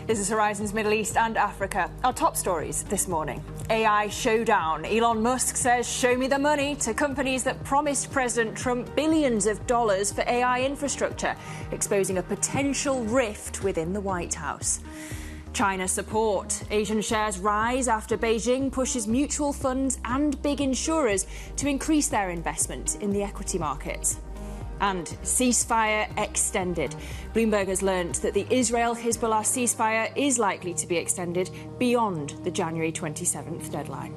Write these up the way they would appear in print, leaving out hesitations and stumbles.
This is Horizons Middle East and Africa. Our top stories this morning. AI showdown. Elon Musk says, show me the money to companies that promised President Trump billions of dollars for AI infrastructure, exposing a potential rift within the White House. China support. Asian shares rise after Beijing pushes mutual funds and big insurers to increase their investment in the equity markets. And ceasefire extended. Bloomberg has learned that the Israel-Hezbollah ceasefire is likely to be extended beyond the January 27th deadline.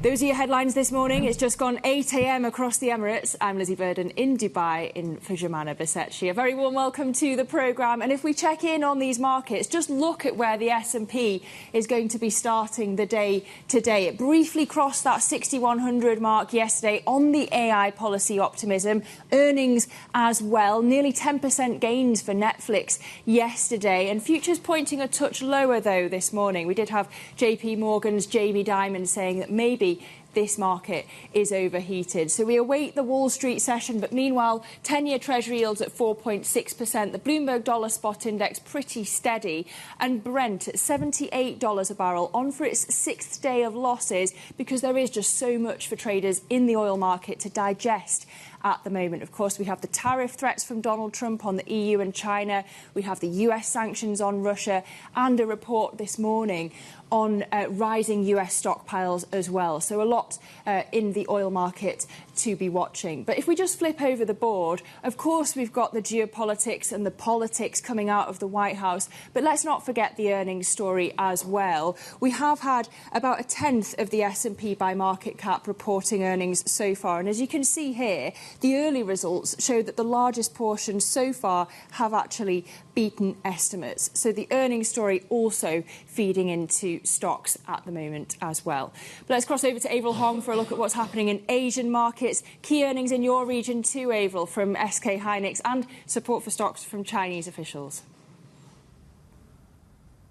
Those are your headlines this morning. It's just gone 8 a.m. across the Emirates. I'm Lizzie Burden in Dubai in for Jumana Basetchi. A very warm welcome to the programme. And if we check in on these markets, just look at where the S&P is going to be starting the day today. It briefly crossed that 6,100 mark yesterday on the AI policy optimism. Earnings as well. Nearly 10% gains for Netflix yesterday. And futures pointing a touch lower, though, this morning. We did have JPMorgan's Jamie Dimon saying that maybe this market is overheated. So we await the Wall Street session, but meanwhile, 10-year Treasury yields at 4.6%. The Bloomberg Dollar Spot Index pretty steady. And Brent at $78 a barrel, on for its sixth day of losses, because there is just so much for traders in the oil market to digest at the moment. Of course, we have the tariff threats from Donald Trump on the EU and China. We have the US sanctions on Russia and a report this morning on rising US stockpiles as well. So a lot in the oil market to be watching. But if we just flip over the board, of course, we've got the geopolitics and the politics coming out of the White House. But let's not forget the earnings story as well. We have had about a tenth of the S&P by market cap reporting earnings so far. And as you can see here, the early results show that the largest portion so far have actually beaten estimates. So the earnings story also feeding into stocks at the moment as well. But let's cross over to Avril Hong for a look at what's happening in Asian markets. Key earnings in your region too, Avril, from SK Hynix, and support for stocks from Chinese officials.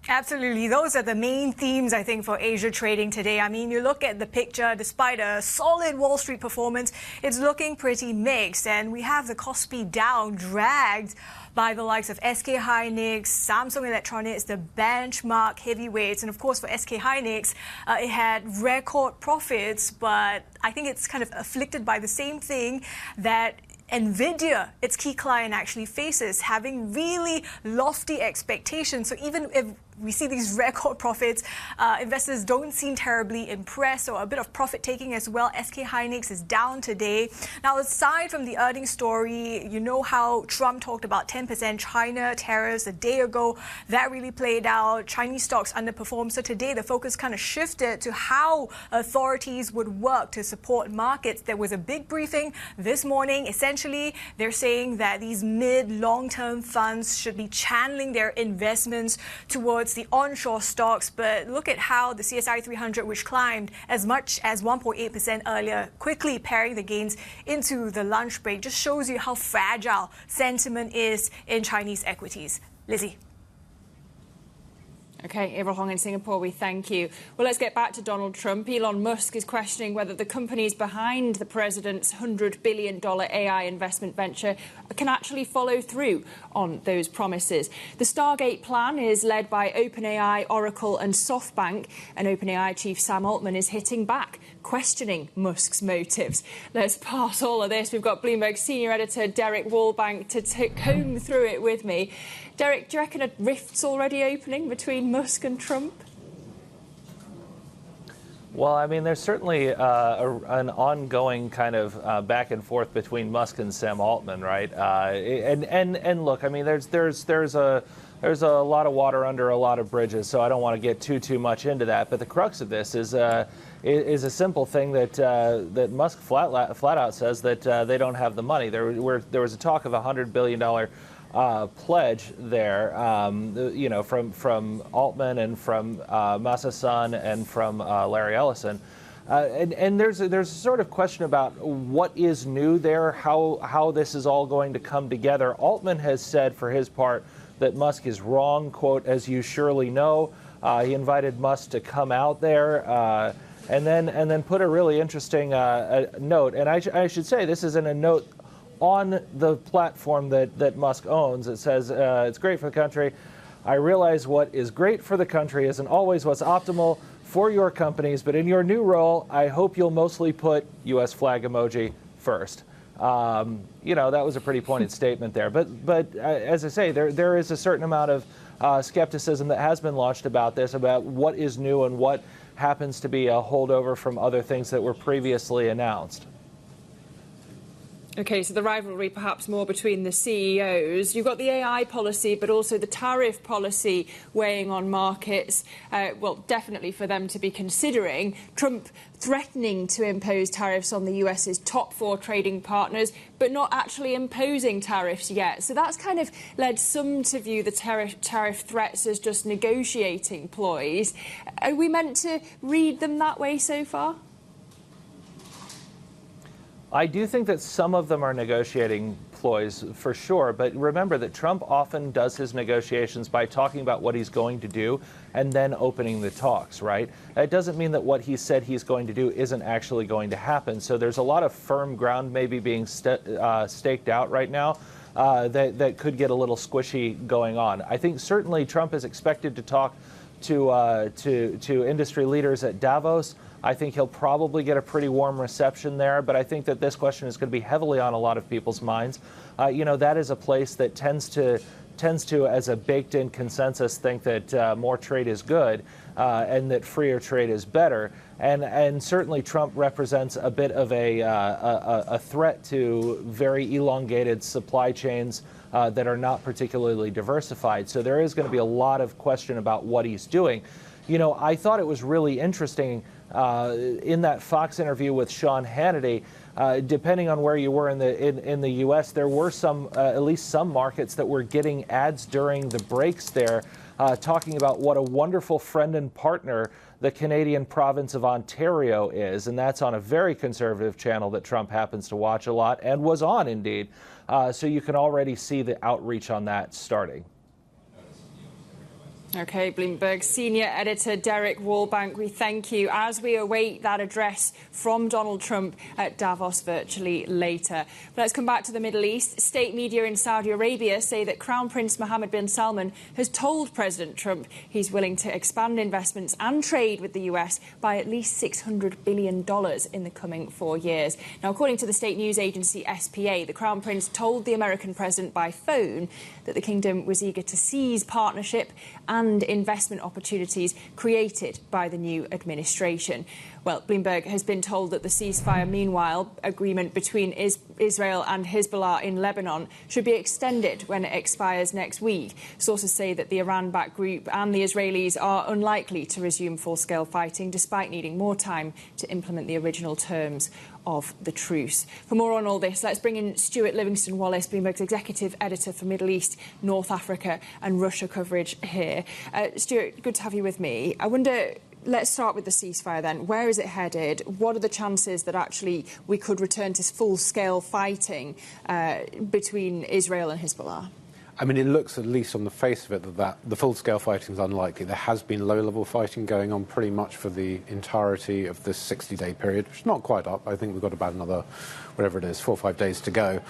Absolutely. Those are the main themes, I think, for Asia trading today. I mean, you look at the picture, despite a solid Wall Street performance, it's looking pretty mixed. And we have the Kospi down, dragged by the likes of SK Hynix, Samsung Electronics, the benchmark heavyweights. And of course, for SK Hynix, it had record profits, but I think it's kind of afflicted by the same thing that NVIDIA, its key client, actually faces, having really lofty expectations. So even if we see these record profits, investors don't seem terribly impressed, or a bit of profit taking as well. SK Hynix is down today. Now, aside from the earnings story, you know how Trump talked about 10% China tariffs a day ago. That really played out. Chinese stocks underperformed. So today, the focus kind of shifted to how authorities would work to support markets. There was a big briefing this morning. Essentially, they're saying that these mid-long-term funds should be channeling their investments towards the onshore stocks. But look at how the CSI 300, which climbed as much as 1.8% earlier, quickly paring the gains into the lunch break, just shows you how fragile sentiment is in Chinese equities. Lizzie. OK, Avril Hong in Singapore, we thank you. Well, let's get back to Donald Trump. Elon Musk is questioning whether the companies behind the president's $100 billion AI investment venture can actually follow through on those promises. The Stargate plan is led by OpenAI, Oracle and SoftBank, and OpenAI chief Sam Altman is hitting back, questioning Musk's motives. Let's pass all of this. We've got Bloomberg senior editor Derek Wallbank to comb through it with me. Derek, do you reckon a rift's already opening between Musk and Trump? Well, I mean, there's certainly an ongoing kind of back and forth between Musk and Sam Altman, right? And look, I mean, there's a lot of water under a lot of bridges, so I don't want to get too much into that. But the crux of this is a simple thing that Musk flat out says that they don't have the money. There was a talk of $100 billion pledge there, you know, from Altman and from Masa Son and from Larry Ellison. And there's a sort of question about what is new there, how this is all going to come together. Altman has said, for his part, that Musk is wrong, quote, as you surely know. He invited Musk to come out there and then put a really interesting note. And I should say this isn't a note on the platform that Musk owns. It says it's great for the country. I realize what is great for the country isn't always what's optimal for your companies, but in your new role, I hope you'll mostly put U.S. flag emoji first. You know, that was a pretty pointed statement there. But as I say, there is a certain amount of skepticism that has been launched about this, about what is new and what happens to be a holdover from other things that were previously announced. OK, so the rivalry perhaps more between the CEOs. You've got the AI policy, but also the tariff policy weighing on markets. Well, definitely for them to be considering. Trump threatening to impose tariffs on the US's top 4 trading partners, but not actually imposing tariffs yet. So that's kind of led some to view the tariff threats as just negotiating ploys. Are we meant to read them that way so far? I do think that some of them are negotiating ploys for sure, but remember that Trump often does his negotiations by talking about what he's going to do and then opening the talks, right? It doesn't mean that what he said he's going to do isn't actually going to happen. So there's a lot of firm ground maybe being staked out right now that could get a little squishy going on. I think certainly Trump is expected to talk to industry leaders at Davos. I think he'll probably get a pretty warm reception there, but I think that this question is going to be heavily on a lot of people's minds. You know, that is a place that tends to, as a baked-in consensus, think that more trade is good and that freer trade is better. And certainly Trump represents a bit of a threat to very elongated supply chains that are not particularly diversified. So there is going to be a lot of question about what he's doing. You know, I thought it was really interesting in that Fox interview with Sean Hannity. Depending on where you were in the U.S., there were at least some markets that were getting ads during the breaks there, talking about what a wonderful friend and partner the Canadian province of Ontario is, and that's on a very conservative channel that Trump happens to watch a lot and was on indeed. So you can already see the outreach on that starting. OK, Bloomberg senior editor Derek Wallbank, we thank you as we await that address from Donald Trump at Davos virtually later. But let's come back to the Middle East. State media in Saudi Arabia say that Crown Prince Mohammed bin Salman has told President Trump he's willing to expand investments and trade with the US by at least $600 billion in the coming 4 years. Now, according to the state news agency SPA, the Crown Prince told the American president by phone that the kingdom was eager to seize partnership and investment opportunities created by the new administration. Well, Bloomberg has been told that the ceasefire, meanwhile, agreement between Israel and Hezbollah in Lebanon should be extended when it expires next week. Sources say that the Iran-backed group and the Israelis are unlikely to resume full-scale fighting, despite needing more time to implement the original terms of the truce. For more on all this, let's bring in Stuart Livingston-Wallace, Bloomberg's executive editor for Middle East, North Africa and Russia coverage here. Stuart, good to have you with me. I wonder, let's start with the ceasefire then. Where is it headed? What are the chances that actually we could return to full-scale fighting between Israel and Hezbollah? I mean, it looks, at least on the face of it, that the full-scale fighting is unlikely. There has been low-level fighting going on pretty much for the entirety of this 60-day period, which is not quite up. I think we've got about another, whatever it is, 4 or 5 days to go.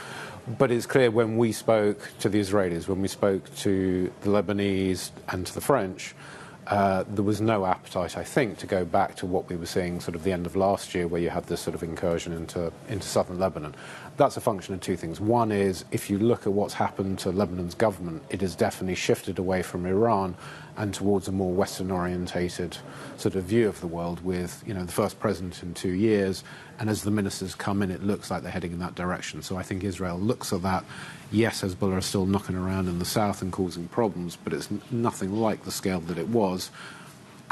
But it's clear when we spoke to the Israelis, when we spoke to the Lebanese and to the French, there was no appetite, I think, to go back to what we were seeing sort of the end of last year, where you had this sort of incursion into southern Lebanon. That's a function of two things. One is, if you look at what's happened to Lebanon's government, it has definitely shifted away from Iran and towards a more Western-orientated sort of view of the world, with, you know, the first president in 2 years. And as the ministers come in, it looks like they're heading in that direction. So I think Israel looks at that. Yes, Hezbollah is still knocking around in the south and causing problems, but it's nothing like the scale that it was.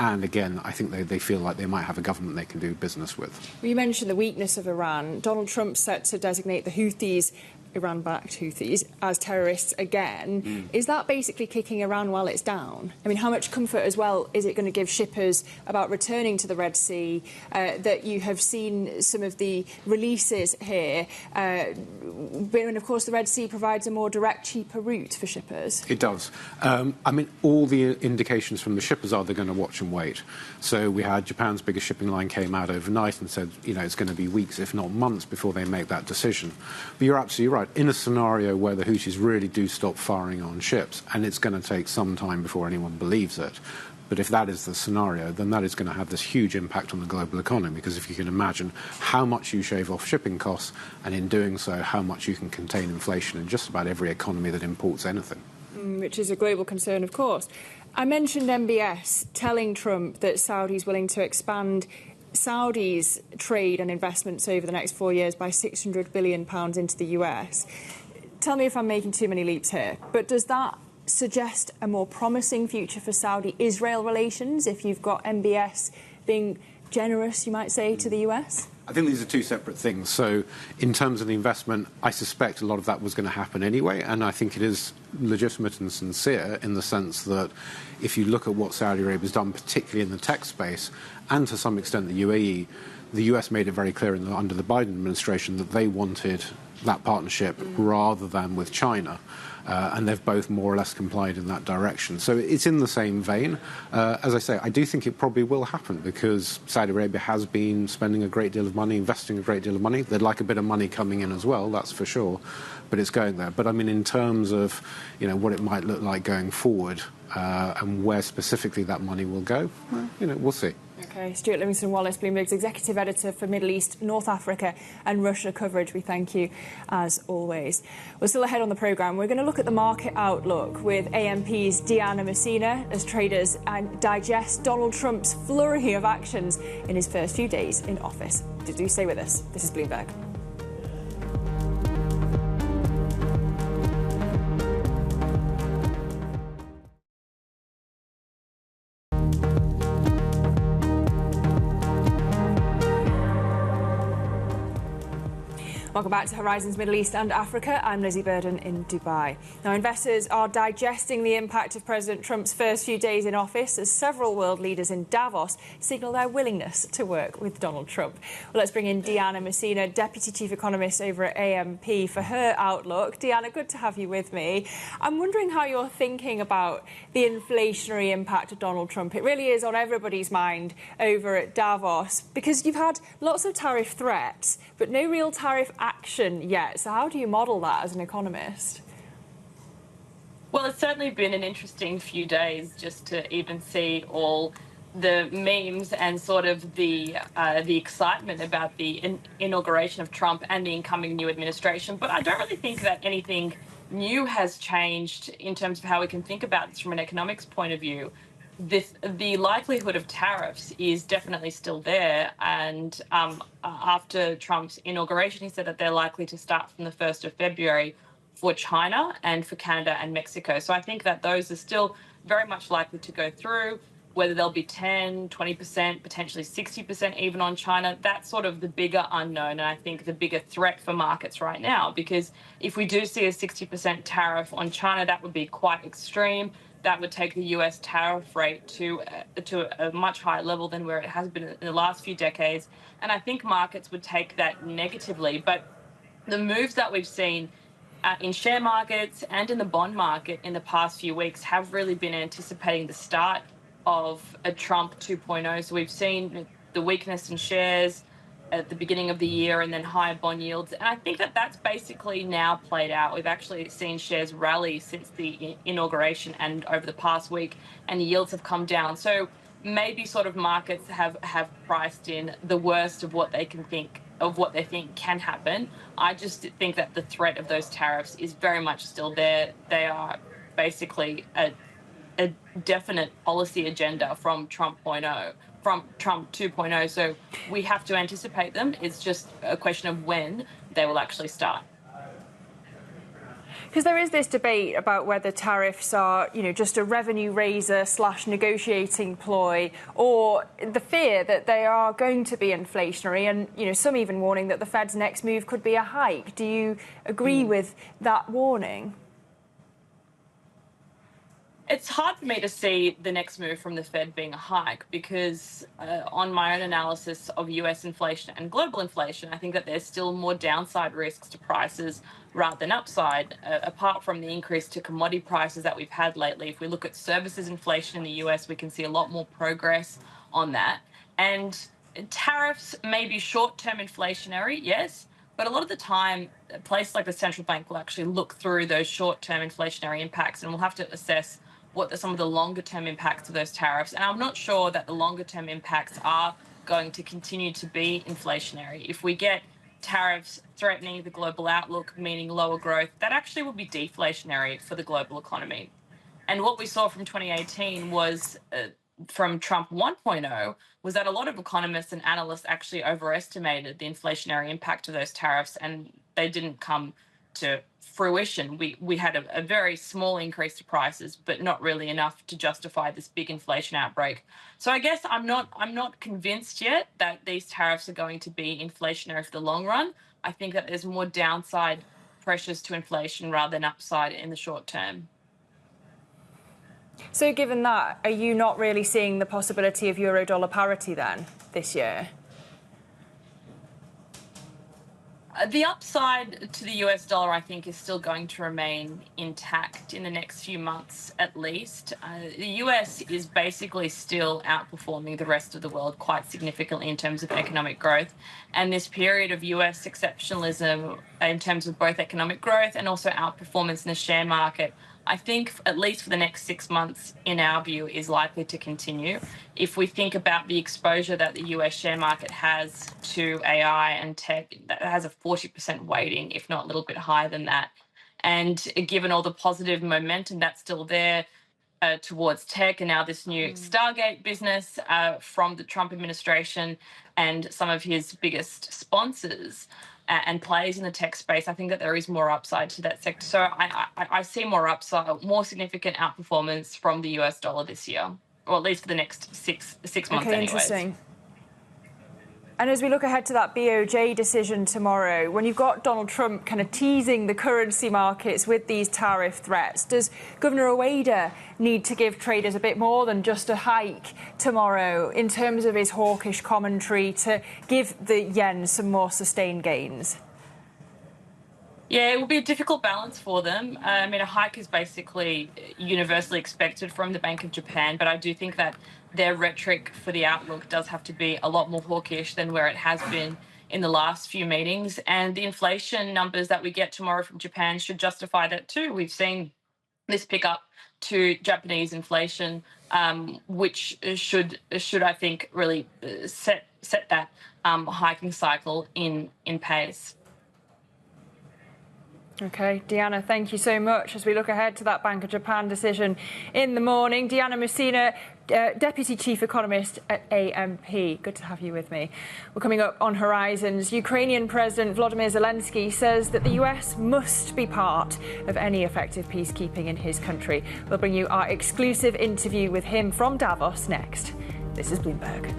And again, I think they feel like they might have a government they can do business with. Well, you mentioned the weakness of Iran. Donald Trump set to designate the Houthis, Iran-backed Houthis, as terrorists again. Is that basically kicking Iran while it's down? I mean, how much comfort as well is it going to give shippers about returning to the Red Sea, that you have seen some of the releases here? And of course, the Red Sea provides a more direct, cheaper route for shippers. It does. I mean, all the indications from the shippers are they're going to watch and wait. So we had Japan's biggest shipping line came out overnight and said, you know, it's going to be weeks, if not months, before they make that decision. But you're absolutely right. in a scenario where the Houthis really do stop firing on ships, and it's going to take some time before anyone believes it, but if that is the scenario, then that is going to have this huge impact on the global economy, because if you can imagine how much you shave off shipping costs, and in doing so, how much you can contain inflation in just about every economy that imports anything. Which is a global concern, of course. I mentioned MBS telling Trump that Saudi's willing to expand Saudi's trade and investments over the next 4 years by £600 billion into the US. Tell me if I'm making too many leaps here, but does that suggest a more promising future for Saudi-Israel relations if you've got MBS being generous, you might say, to the US? I think these are two separate things. So in terms of the investment, I suspect a lot of that was going to happen anyway, and I think it is legitimate and sincere in the sense that if you look at what Saudi Arabia has done, particularly in the tech space, and to some extent the UAE, the US made it very clear under the Biden administration that they wanted that partnership rather than with China. And they've both more or less complied in that direction. So it's in the same vein. As I say, I do think it probably will happen because Saudi Arabia has been spending a great deal of money, investing a great deal of money. They'd like a bit of money coming in as well, that's for sure. But it's going there. But I mean, in terms of, what it might look like going forward and where specifically that money will go, we'll see. OK, Stuart Livingston-Wallace, Bloomberg's executive editor for Middle East, North Africa and Russia coverage. We thank you, as always. We're still ahead on the programme. We're going to look at the market outlook with AMP's Tatjana Greil-Castro as traders digest Donald Trump's flurry of actions in his first few days in office. Do stay with us. This is Bloomberg. Welcome back to Horizons Middle East and Africa. I'm Lizzie Burden in Dubai. Now, investors are digesting the impact of President Trump's first few days in office as several world leaders in Davos signal their willingness to work with Donald Trump. Well, let's bring in Tatjana Mousina, Deputy Chief Economist over at AMP, for her outlook. Tatjana, good to have you with me. I'm wondering how you're thinking about the inflationary impact of Donald Trump. It really is on everybody's mind over at Davos because you've had lots of tariff threats, but no real tariff action yet. So how do you model that as an economist? Well, it's certainly been an interesting few days just to even see all the memes and sort of the excitement about the inauguration of Trump and the incoming new administration. But I don't really think that anything new has changed in terms of how we can think about this from an economics point of view. The likelihood of tariffs is definitely still there. And after Trump's inauguration, he said that they're likely to start from the 1st of February for China and for Canada and Mexico. So I think that those are still very much likely to go through. Whether they'll be 10, 20%, potentially 60% even on China, that's sort of the bigger unknown. And I think the bigger threat for markets right now, because if we do see a 60% tariff on China, that would be quite extreme. That would take the US tariff rate to a much higher level than where it has been in the last few decades. And I think markets would take that negatively. But the moves that we've seen in share markets and in the bond market in the past few weeks have really been anticipating the start of a Trump 2.0. So we've seen the weakness in shares at the beginning of the year and then higher bond yields. And I think that that's basically now played out. We've actually seen shares rally since the inauguration and over the past week, and the yields have come down. So maybe sort of markets have priced in the worst of what they think can happen. I just think that the threat of those tariffs is very much still there. They are basically a definite policy agenda from Trump 2.0. So we have to anticipate them. It's just a question of when they will actually start. Because there is this debate about whether tariffs are, just a revenue raiser / negotiating ploy, or the fear that they are going to be inflationary, and some even warning that the Fed's next move could be a hike. Do you agree with that warning? It's hard for me to see the next move from the Fed being a hike because on my own analysis of US inflation and global inflation, I think that there's still more downside risks to prices rather than upside, apart from the increase to commodity prices that we've had lately. If we look at services inflation in the US, we can see a lot more progress on that. And tariffs may be short-term inflationary, yes, But a lot of the time, a place like the central bank will actually look through those short-term inflationary impacts, and we'll have to assess what some of the longer-term impacts of those tariffs. And I'm not sure that the longer-term impacts are going to continue to be inflationary. If we get tariffs threatening the global outlook, meaning lower growth, that actually will be deflationary for the global economy. And what we saw from 2018 was, from Trump 1.0, was that a lot of economists and analysts actually overestimated the inflationary impact of those tariffs, and they didn't come to fruition. We had a very small increase to prices, but not really enough to justify this big inflation outbreak. So I guess I'm not convinced yet that these tariffs are going to be inflationary for the long run. I think that there's more downside pressures to inflation rather than upside in the short term. So given that, are you not really seeing the possibility of euro-dollar parity then this year? The upside to the US dollar, I think, is still going to remain intact in the next few months at least. The US is basically still outperforming the rest of the world quite significantly in terms of economic growth. And this period of US exceptionalism in terms of both economic growth and also outperformance in the share market, I think, at least for the next 6 months, in our view, is likely to continue. If we think about the exposure that the US share market has to AI and tech, that has a 40% weighting, if not a little bit higher than that. And given all the positive momentum that's still there towards tech, and now this new Stargate business from the Trump administration and some of his biggest sponsors, and plays in the tech space, I think that there is more upside to that sector. So I see more upside, more significant outperformance from the US dollar this year, or at least for the next six months anyways. Interesting. And as we look ahead to that BOJ decision tomorrow, when you've got Donald Trump kind of teasing the currency markets with these tariff threats, does Governor Adena need to give traders a bit more than just a hike tomorrow in terms of his hawkish commentary to give the yen some more sustained gains? Yeah, it will be a difficult balance for them. I mean, a hike is basically universally expected from the Bank of Japan, but I do think that their rhetoric for the outlook does have to be a lot more hawkish than where it has been in the last few meetings. And the inflation numbers that we get tomorrow from Japan should justify that too. We've seen this pick up to Japanese inflation, which should I think really set that hiking cycle in pace. OK, Deanna, thank you so much. As we look ahead to that Bank of Japan decision in the morning, Deanna Mousina, Deputy Chief Economist at AMP. Good to have you with me. We're coming up on Horizons. Ukrainian President Volodymyr Zelenskiy says that the US must be part of any effective peacekeeping in his country. We'll bring you our exclusive interview with him from Davos next. This is Bloomberg.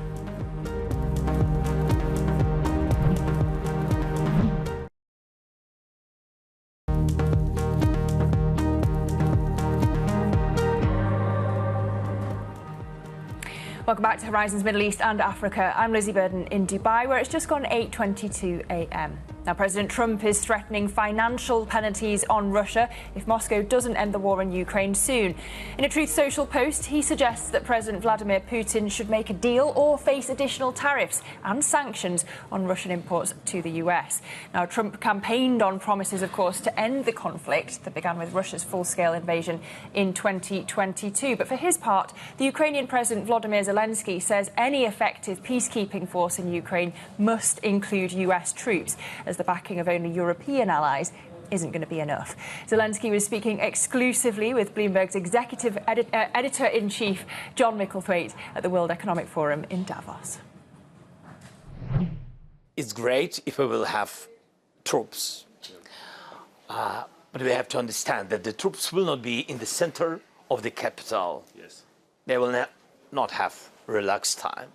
Welcome back to Horizons Middle East and Africa. I'm Lizzie Burden in Dubai, where it's just gone 8:22 a.m. Now, President Trump is threatening financial penalties on Russia if Moscow doesn't end the war in Ukraine soon. In a Truth Social post, he suggests that President Vladimir Putin should make a deal or face additional tariffs and sanctions on Russian imports to the US. Now, Trump campaigned on promises, of course, to end the conflict that began with Russia's full-scale invasion in 2022. But for his part, the Ukrainian President Volodymyr Zelenskiy says any effective peacekeeping force in Ukraine must include US troops, as the backing of only European allies isn't going to be enough. Zelensky was speaking exclusively with Bloomberg's executive editor-in-chief, John Micklethwaite, at the World Economic Forum in Davos. It's great if we will have troops, but we have to understand that the troops will not be in the center of the capital. Yes. They will not have relaxed time.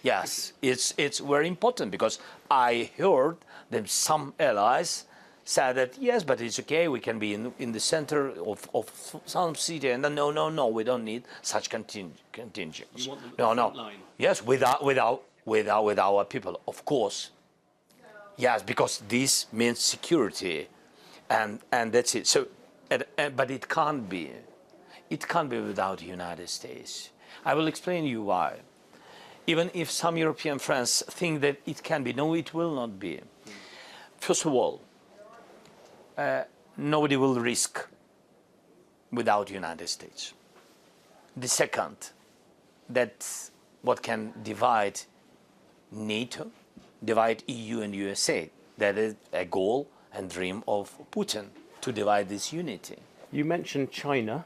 Yes, it's very important, because I heard that some allies said that, yes, but it's okay, we can be in the center of some city, and then no, we don't need such contingents. No. Yes, with our people, of course. Yes, because this means security, and that's it. So, but it can't be without the United States. I will explain you why. Even if some European friends think that it can be, no, it will not be. First of all, nobody will risk without the United States. The second, that's what can divide NATO, divide EU and USA. That is a goal and dream of Putin, to divide this unity. You mentioned China.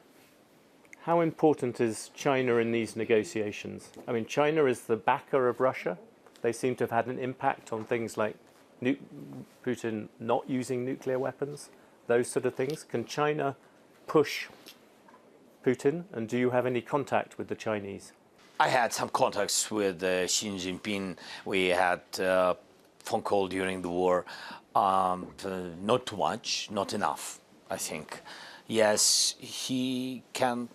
How important is China in these negotiations? I mean, China is the backer of Russia. They seem to have had an impact on things like Putin not using nuclear weapons, those sort of things. Can China push Putin, and do you have any contact with the Chinese? I had some contacts with Xi Jinping. We had a phone call during the war. Not too much, not enough, I think. Yes, he can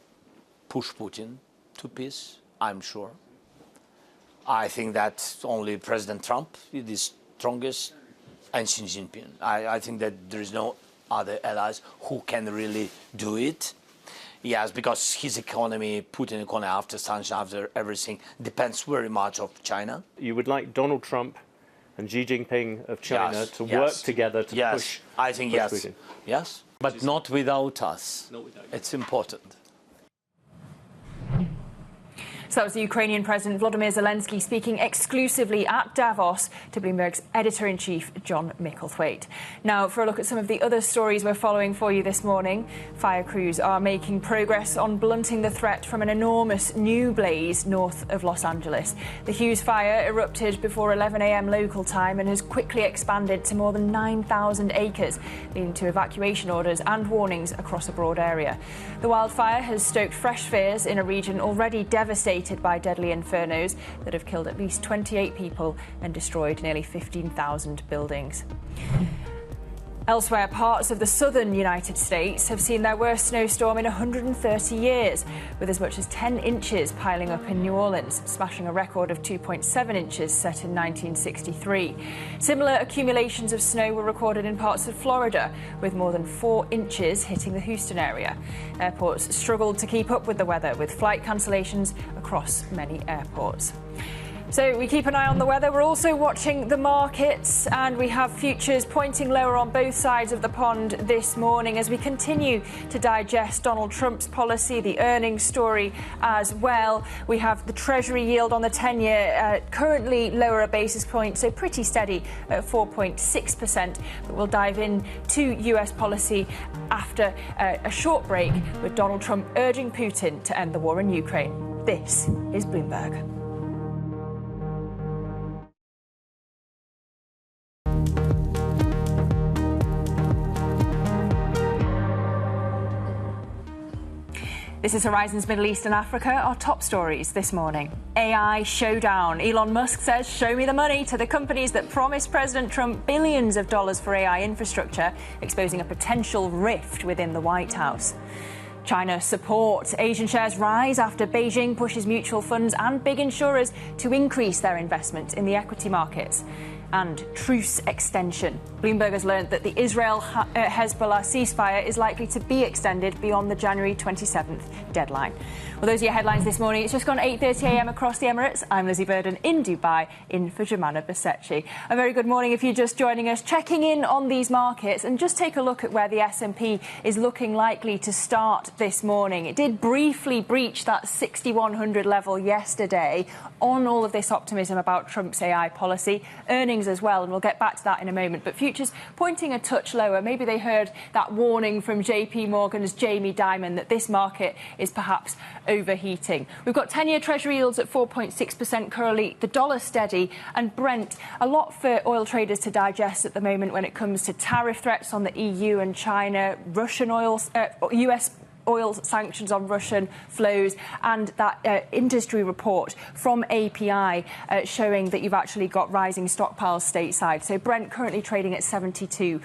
push Putin to peace, I'm sure. I think that only President Trump is the strongest, and Xi Jinping. I think that there is no other allies who can really do it. Yes, because his economy, Putin economy, after sanctions, after everything, depends very much of China. You would like Donald Trump and Xi Jinping of China to work together to push I think yes. Putin. Yes, but not without us. It's important. So that was the Ukrainian President Volodymyr Zelenskiy speaking exclusively at Davos to Bloomberg's editor-in-chief, John Micklethwaite. Now, for a look at some of the other stories we're following for you this morning, fire crews are making progress on blunting the threat from an enormous new blaze north of Los Angeles. The Hughes fire erupted before 11 a.m. local time and has quickly expanded to more than 9,000 acres, leading to evacuation orders and warnings across a broad area. The wildfire has stoked fresh fears in a region already devastated by deadly infernos that have killed at least 28 people and destroyed nearly 15,000 buildings. Elsewhere, parts of the southern United States have seen their worst snowstorm in 130 years, with as much as 10 inches piling up in New Orleans, smashing a record of 2.7 inches set in 1963. Similar accumulations of snow were recorded in parts of Florida, with more than 4 inches hitting the Houston area. Airports struggled to keep up with the weather, with flight cancellations across many airports. So we keep an eye on the weather. We're also watching the markets, and we have futures pointing lower on both sides of the pond this morning as we continue to digest Donald Trump's policy, the earnings story as well. We have the Treasury yield on the 10-year currently lower a basis point, so pretty steady at 4.6%. But we'll dive into US policy after a short break with Donald Trump urging Putin to end the war in Ukraine. This is Bloomberg. This is Horizon's Middle East and Africa, our top stories this morning. AI showdown. Elon Musk says, show me the money to the companies that promised President Trump billions of dollars for AI infrastructure, exposing a potential rift within the White House. China support. Asian shares rise after Beijing pushes mutual funds and big insurers to increase their investment in the equity markets. And truce extension. Bloomberg has learned that the Israel-Hezbollah ceasefire is likely to be extended beyond the January 27th deadline. Well, those are your headlines this morning. It's just gone 8:30 a.m. across the Emirates. I'm Lizzie Burden in Dubai, in for Jemana Basetchi. A very good morning if you're just joining us. Checking in on these markets and just take a look at where the S&P is looking likely to start this morning. It did briefly breach that 6,100 level yesterday on all of this optimism about Trump's AI policy. Earnings as well, and we'll get back to that in a moment. But futures pointing a touch lower. Maybe they heard that warning from JPMorgan's Jamie Dimon that this market is perhaps overheating. We've got 10-year Treasury yields at 4.6% currently, the dollar steady, and Brent. A lot for oil traders to digest at the moment when it comes to tariff threats on the EU and China, Russian oil, US oil sanctions on Russian flows, and that industry report from API showing that you've actually got rising stockpiles stateside. So Brent currently trading at $72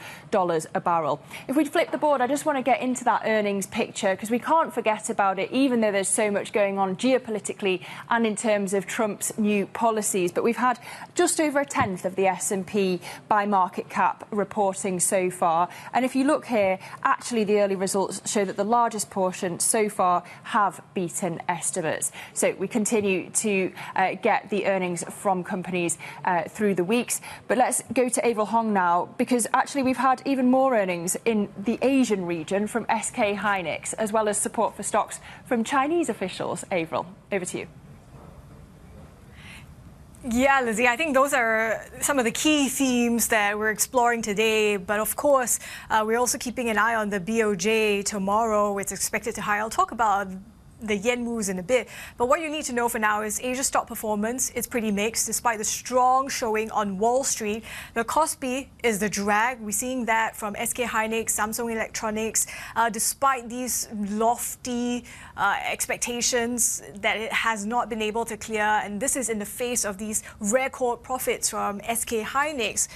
a barrel. If we flip the board, I just want to get into that earnings picture because we can't forget about it, even though there's so much going on geopolitically and in terms of Trump's new policies. But we've had just over a tenth of the S&P by market cap reporting so far. And if you look here, actually the early results show that the largest portion so far have beaten estimates. So we continue to get the earnings from companies through the weeks. But let's go to Avril Hong now, because actually we've had even more earnings in the Asian region from SK Hynix, as well as support for stocks from Chinese officials. Avril, over to you. Yeah, Lizzie, I think those are some of the key themes that we're exploring today. But of course, we're also keeping an eye on the BOJ tomorrow. It's expected to high. I'll talk about the yen moves in a bit. But what you need to know for now is Asia stock performance. It's pretty mixed despite the strong showing on Wall Street. The Kospi is the drag. We're seeing that from SK Hynix, Samsung Electronics. Despite these lofty expectations that it has not been able to clear, and this is in the face of these record profits from SK Hynix.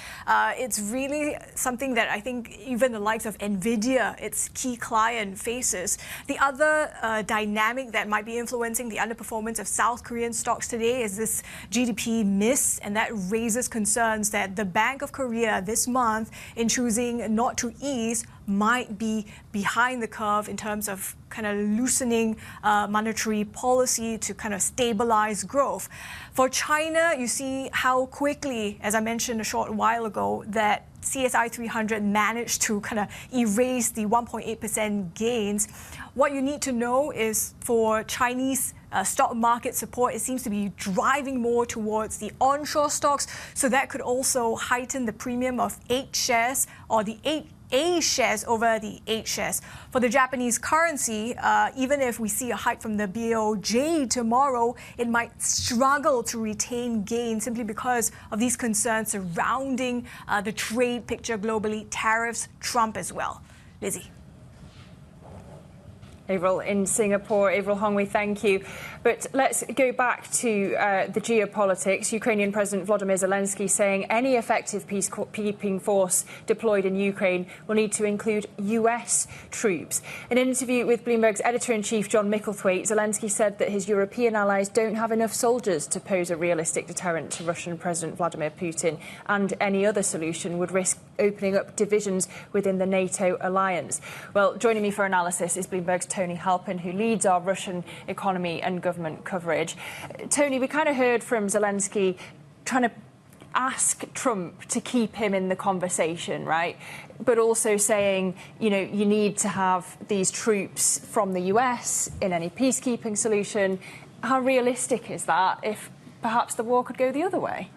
It's really something that I think even the likes of Nvidia, its key client, faces. The other dynamic that might be influencing the underperformance of South Korean stocks today is this GDP miss, and that raises concerns that the Bank of Korea this month, in choosing not to ease, might be behind the curve in terms of kind of loosening monetary policy to kind of stabilize growth. For China, you see how quickly, as I mentioned a short while ago, that CSI 300 managed to kind of erase the 1.8% gains. What you need to know is for Chinese stock market support, it seems to be driving more towards the onshore stocks. So that could also heighten the premium of 8 shares or the 8A shares over the 8 shares. For the Japanese currency, even if we see a hike from the BOJ tomorrow, it might struggle to retain gains simply because of these concerns surrounding the trade picture globally, tariffs, Trump as well. Lizzie. Avril in Singapore. Avril Hong, we thank you. But let's go back to the geopolitics. Ukrainian President Volodymyr Zelenskiy saying any effective peacekeeping force deployed in Ukraine will need to include US troops. In an interview with Bloomberg's editor-in-chief John Micklethwaite, Zelensky said that his European allies don't have enough soldiers to pose a realistic deterrent to Russian President Vladimir Putin, and any other solution would risk opening up divisions within the NATO alliance. Well, joining me for analysis is Bloomberg's Tony Halpin, who leads our Russian economy and government coverage. Tony, we kind of heard from Zelensky trying to ask Trump to keep him in the conversation, right? But also saying, you know, you need to have these troops from the US in any peacekeeping solution. How realistic is that if perhaps the war could go the other way?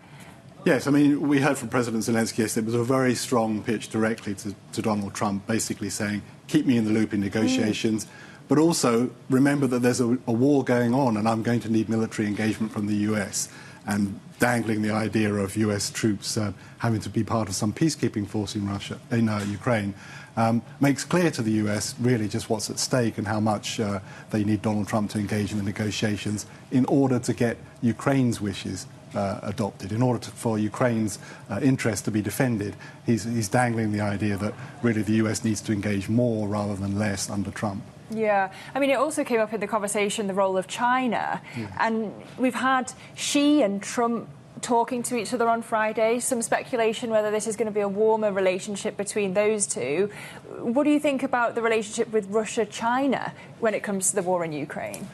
Yes, I mean, we heard from President Zelensky yesterday. It was a very strong pitch directly to Donald Trump, basically saying, keep me in the loop in negotiations. But also, remember that there's a war going on and I'm going to need military engagement from the US. And dangling the idea of US troops having to be part of some peacekeeping force in Ukraine, makes clear to the US really just what's at stake and how much they need Donald Trump to engage in the negotiations in order to get Ukraine's wishes adopted, in order for Ukraine's interest to be defended. He's dangling the idea that really the US needs to engage more rather than less under Trump. Yeah, I mean, it also came up in the conversation, the role of China. Yes. And we've had Xi and Trump talking to each other on Friday, some speculation whether this is going to be a warmer relationship between those two. What do you think about the relationship with Russia-China when it comes to the war in Ukraine?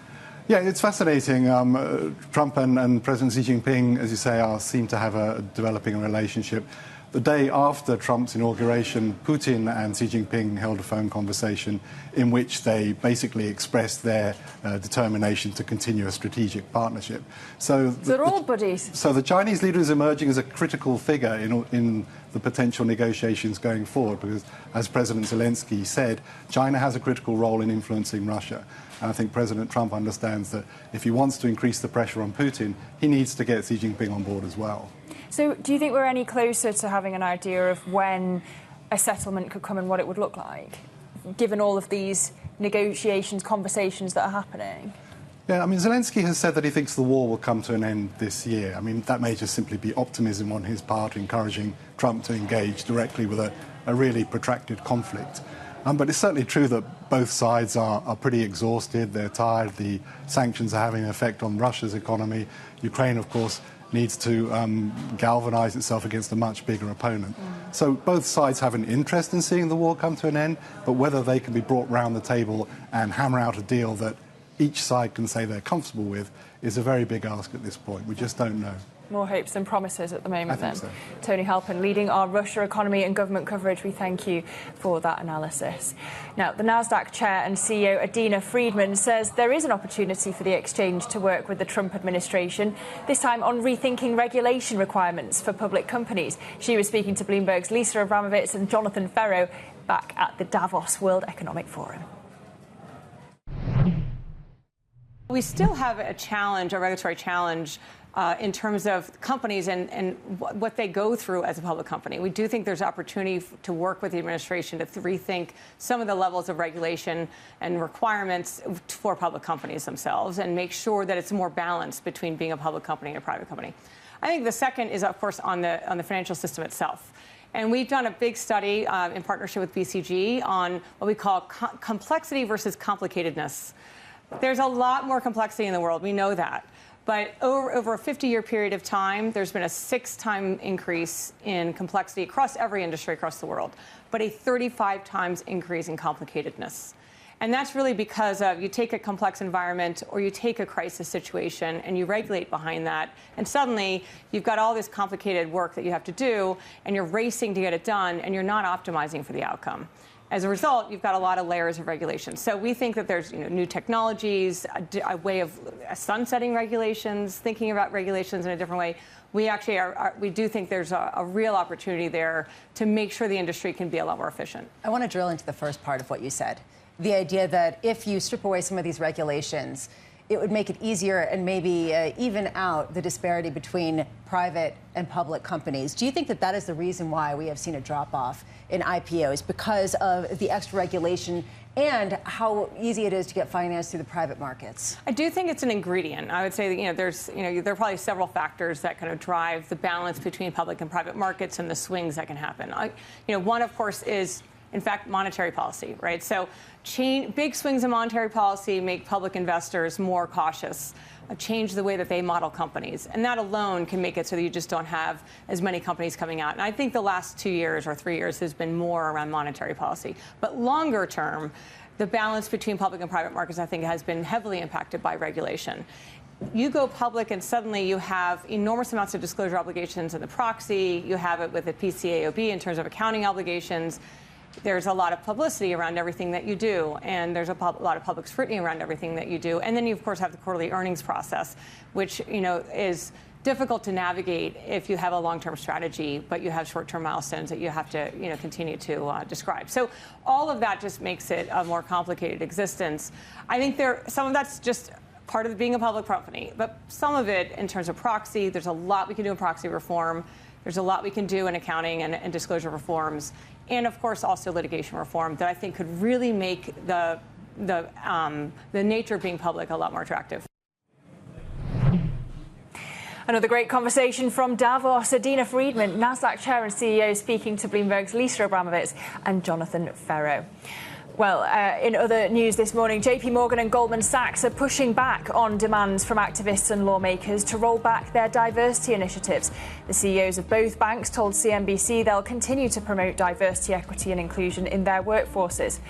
Yeah, it's fascinating. Trump and President Xi Jinping, as you say, seem to have developing a relationship. The day after Trump's inauguration, Putin and Xi Jinping held a phone conversation in which they basically expressed their determination to continue a strategic partnership. So they're all buddies. So the Chinese leader is emerging as a critical figure in the potential negotiations going forward, because, as President Zelensky said, China has a critical role in influencing Russia. And I think President Trump understands that if he wants to increase the pressure on Putin, he needs to get Xi Jinping on board as well. So do you think we're any closer to having an idea of when a settlement could come and what it would look like, given all of these negotiations, conversations that are happening? Yeah, I mean, Zelensky has said that he thinks the war will come to an end this year. I mean, that may just simply be optimism on his part, encouraging Trump to engage directly with a really protracted conflict. But it's certainly true that both sides are pretty exhausted. They're tired. The sanctions are having an effect on Russia's economy. Ukraine, of course, needs to galvanize itself against a much bigger opponent. So both sides have an interest in seeing the war come to an end, but whether they can be brought round the table and hammer out a deal that each side can say they're comfortable with is a very big ask at this point. We just don't know. More hopes than promises at the moment, then. So. Tony Halpin, leading our Russia economy and government coverage. We thank you for that analysis. Now, the Nasdaq chair and CEO Adena Friedman says there is an opportunity for the exchange to work with the Trump administration, this time on rethinking regulation requirements for public companies. She was speaking to Bloomberg's Lisa Abramovitz and Jonathan Ferro back at the Davos World Economic Forum. We still have a challenge, a regulatory challenge, in terms of companies and what they go through as a public company. We do think there's opportunity to work with the administration to rethink some of the levels of regulation and requirements for public companies themselves and make sure that it's more balanced between being a public company and a private company. I think the second is, of course, on the financial system itself. And we've done a big study in partnership with BCG on what we call complexity versus complicatedness. There's a lot more complexity in the world. We know that. But over a 50-year period of time, there's been a 6-time increase in complexity across every industry across the world, but a 35 times increase in complicatedness. And that's really because of you take a complex environment or you take a crisis situation and you regulate behind that. And suddenly you've got all this complicated work that you have to do and you're racing to get it done and you're not optimizing for the outcome. As a result, you've got a lot of layers of regulation. So we think that there's new technologies, a way of sunsetting regulations, thinking about regulations in a different way. We actually we do think there's a real opportunity there to make sure the industry can be a lot more efficient. I want to drill into the first part of what you said. The idea that if you strip away some of these regulations, it would make it easier and maybe even out the disparity between private and public companies. Do you think that that is the reason why we have seen a drop-off in IPOs, because of the extra regulation and how easy it is to get financed through the private markets? I do think it's an ingredient. I would say that, there are probably several factors that kind of drive the balance between public and private markets and the swings that can happen. One, of course, is in fact, monetary policy, right? So big swings in monetary policy make public investors more cautious, change the way that they model companies. And that alone can make it so that you just don't have as many companies coming out. And I think the last 2 years or 3 years has been more around monetary policy. But longer term, the balance between public and private markets, I think, has been heavily impacted by regulation. You go public and suddenly you have enormous amounts of disclosure obligations in the proxy. You have it with the PCAOB in terms of accounting obligations. There's a lot of publicity around everything that you do, and there's a lot of public scrutiny around everything that you do. And then you, of course, have the quarterly earnings process, which, is difficult to navigate if you have a long-term strategy, but you have short-term milestones that you have to, continue to describe. So all of that just makes it a more complicated existence. I think some of that's just part of being a public company, but some of it in terms of proxy, there's a lot we can do in proxy reform. There's a lot we can do in accounting and disclosure reforms, and of course also litigation reform that I think could really make the nature of being public a lot more attractive. Another great conversation from Davos. Adena Friedman, Nasdaq chair and CEO, speaking to Bloomberg's Lisa Abramovitz and Jonathan Ferro. Well, in other news this morning, JPMorgan and Goldman Sachs are pushing back on demands from activists and lawmakers to roll back their diversity initiatives. The CEOs of both banks told CNBC they'll continue to promote diversity, equity and inclusion in their workforces.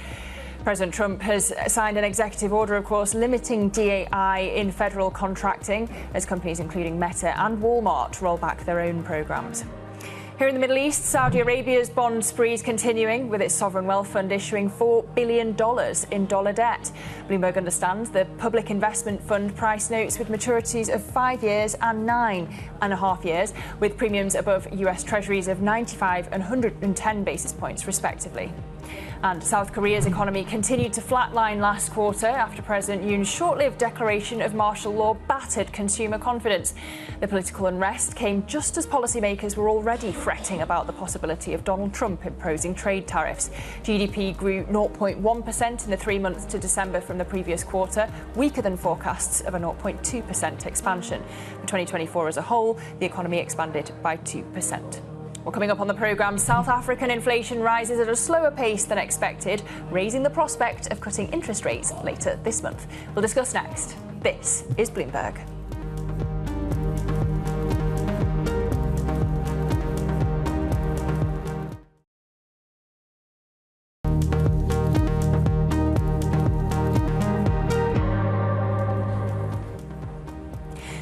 President Trump has signed an executive order, of course, limiting DEI in federal contracting as companies including Meta and Walmart roll back their own programs. Here in the Middle East, Saudi Arabia's bond spree is continuing, with its sovereign wealth fund issuing $4 billion in dollar debt. Bloomberg understands the public investment fund price notes with maturities of 5 years and 9.5 years, with premiums above US Treasuries of 95 and 110 basis points, respectively. And South Korea's economy continued to flatline last quarter after President Yoon's short-lived declaration of martial law battered consumer confidence. The political unrest came just as policymakers were already fretting about the possibility of Donald Trump imposing trade tariffs. GDP grew 0.1% in the 3 months to December from the previous quarter, weaker than forecasts of a 0.2% expansion. For 2024 as a whole, the economy expanded by 2%. Well, coming up on the programme, South African inflation rises at a slower pace than expected, raising the prospect of cutting interest rates later this month. We'll discuss next. This is Bloomberg.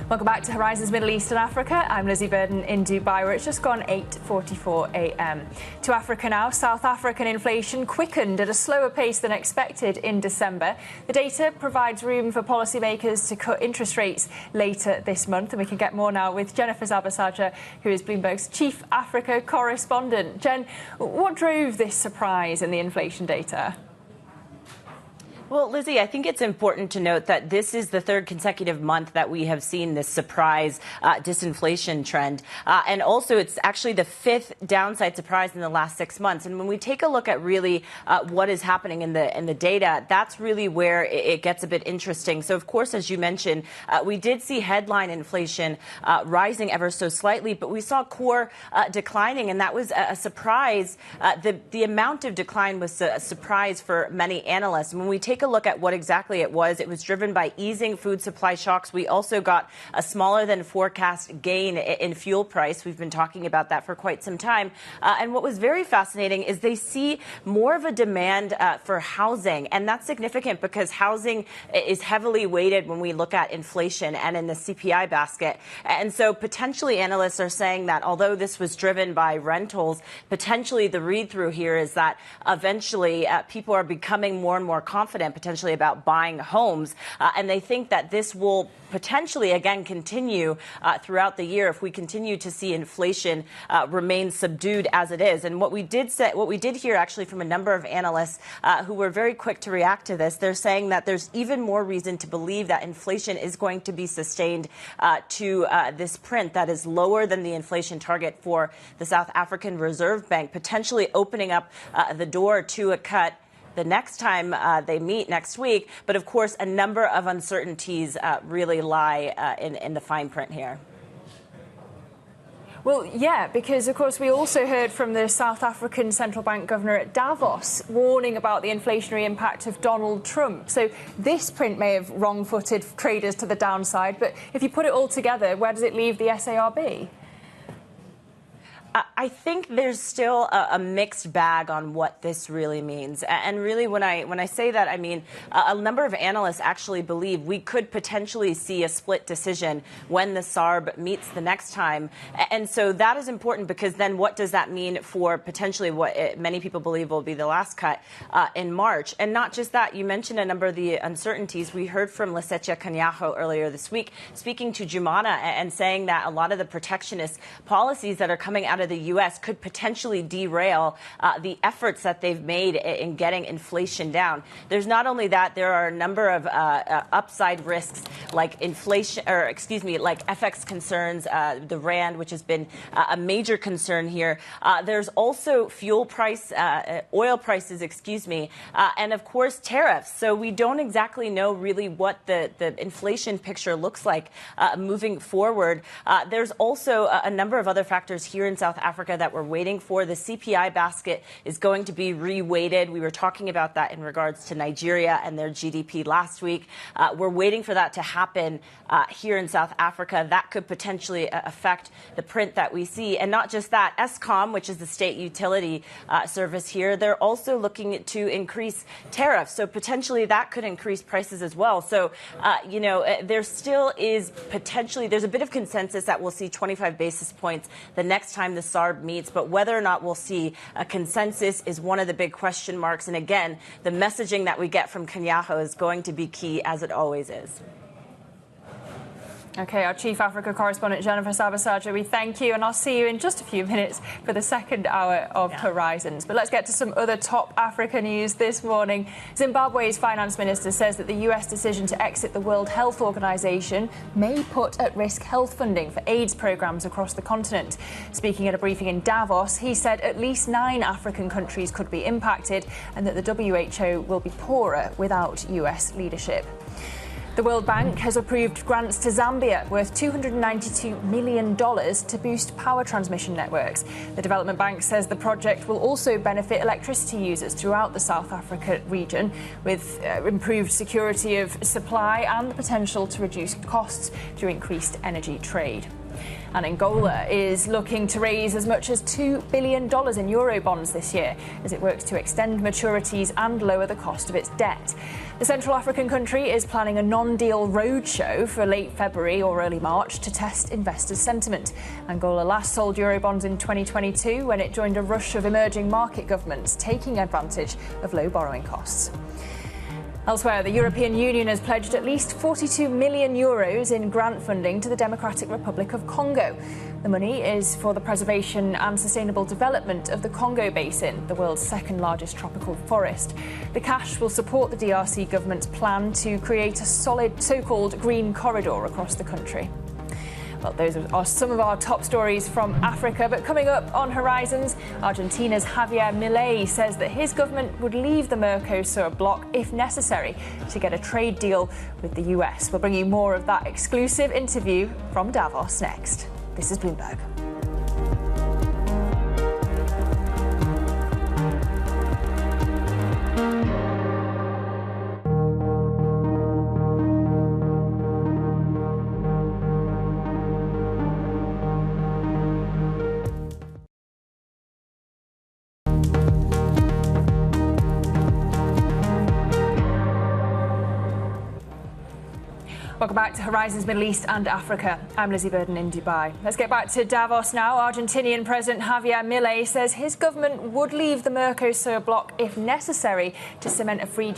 Welcome back to Horizons Middle East and Africa. I'm Lizzie Burden in Dubai, where it's just gone 8:44 a.m. To Africa now. South African inflation quickened at a slower pace than expected in December. The data provides room for policymakers to cut interest rates later this month. And we can get more now with Jennifer Zabasajja, who is Bloomberg's Chief Africa correspondent. Jen, what drove this surprise in the inflation data? Well, Lizzie, I think it's important to note that this is the third consecutive month that we have seen this surprise disinflation trend. And also, it's actually the fifth downside surprise in the last 6 months. And when we take a look at really what is happening in the data, that's really where it gets a bit interesting. So, of course, as you mentioned, we did see headline inflation rising ever so slightly, but we saw core declining, and that was a surprise. The amount of decline was a surprise for many analysts. When we take a look at what exactly it was driven by easing food supply shocks. We also got a smaller than forecast gain in fuel price. We've been talking about that for quite some time. And what was very fascinating is they see more of a demand for housing. And that's significant because housing is heavily weighted when we look at inflation and in the CPI basket. And so potentially analysts are saying that although this was driven by rentals, potentially the read through here is that eventually people are becoming more and more confident potentially about buying homes. And they think that this will potentially, again, continue throughout the year if we continue to see inflation remain subdued as it is. And what we did hear actually from a number of analysts who were very quick to react to this, they're saying that there's even more reason to believe that inflation is going to be sustained to this print that is lower than the inflation target for the South African Reserve Bank, potentially opening up the door to a cut the next time they meet next week. But of course, a number of uncertainties really lie in the fine print here. Well, yeah, because, of course, we also heard from the South African central bank governor at Davos warning about the inflationary impact of Donald Trump. So this print may have wrong-footed traders to the downside. But if you put it all together, where does it leave the SARB? I think there's still a mixed bag on what this really means. And really, when I say that, I mean a number of analysts actually believe we could potentially see a split decision when the SARB meets the next time. And so that is important because then what does that mean for potentially what many people believe will be the last cut in March? And not just that, you mentioned a number of the uncertainties. We heard from Lesetja Kganyago earlier this week speaking to Jumana and saying that a lot of the protectionist policies that are coming out of the U.S. could potentially derail the efforts that they've made in getting inflation down. There's not only that, there are a number of upside risks like inflation, like FX concerns, the Rand, which has been a major concern here. There's also fuel price, oil prices, and of course tariffs. So we don't exactly know really what the inflation picture looks like moving forward. There's also a number of other factors here in South Africa that we're waiting for. The CPI basket is going to be reweighted. We were talking about that in regards to Nigeria and their GDP last week. We're waiting for that to happen here in South Africa. That could potentially affect the print that we see. And not just that, Eskom, which is the state utility service here, they're also looking to increase tariffs. So potentially that could increase prices as well. So, there still is potentially, there's a bit of consensus that we'll see 25 basis points the next time the SARB meets, but whether or not we'll see a consensus is one of the big question marks. And again, the messaging that we get from Kganyago is going to be key, as it always is. OK, our Chief Africa correspondent, Jennifer Zabasajja, we thank you, and I'll see you in just a few minutes for the second hour of Horizons. But let's get to some other top Africa news this morning. Zimbabwe's finance minister says that the US decision to exit the World Health Organization may put at risk health funding for AIDS programs across the continent. Speaking at a briefing in Davos, he said at least 9 African countries could be impacted and that the WHO will be poorer without US leadership. The World Bank has approved grants to Zambia worth $292 million to boost power transmission networks. The Development Bank says the project will also benefit electricity users throughout the South Africa region, with improved security of supply and the potential to reduce costs through increased energy trade. And Angola is looking to raise as much as $2 billion in Eurobonds this year as it works to extend maturities and lower the cost of its debt. The Central African country is planning a non-deal roadshow for late February or early March to test investors' sentiment. Angola last sold Eurobonds in 2022 when it joined a rush of emerging market governments taking advantage of low borrowing costs. Elsewhere, the European Union has pledged at least €42 million in grant funding to the Democratic Republic of Congo. The money is for the preservation and sustainable development of the Congo Basin, the world's second largest tropical forest. The cash will support the DRC government's plan to create a solid so-called green corridor across the country. Well, those are some of our top stories from Africa. But coming up on Horizons, Argentina's Javier Milei says that his government would leave the Mercosur bloc if necessary to get a trade deal with the US. We'll bring you more of that exclusive interview from Davos next. This is Bloomberg. Welcome back to Horizons Middle East and Africa. I'm Lizzie Burden in Dubai. Let's get back to Davos now. Argentinian President Javier Milei says his government would leave the Mercosur bloc if necessary to cement a free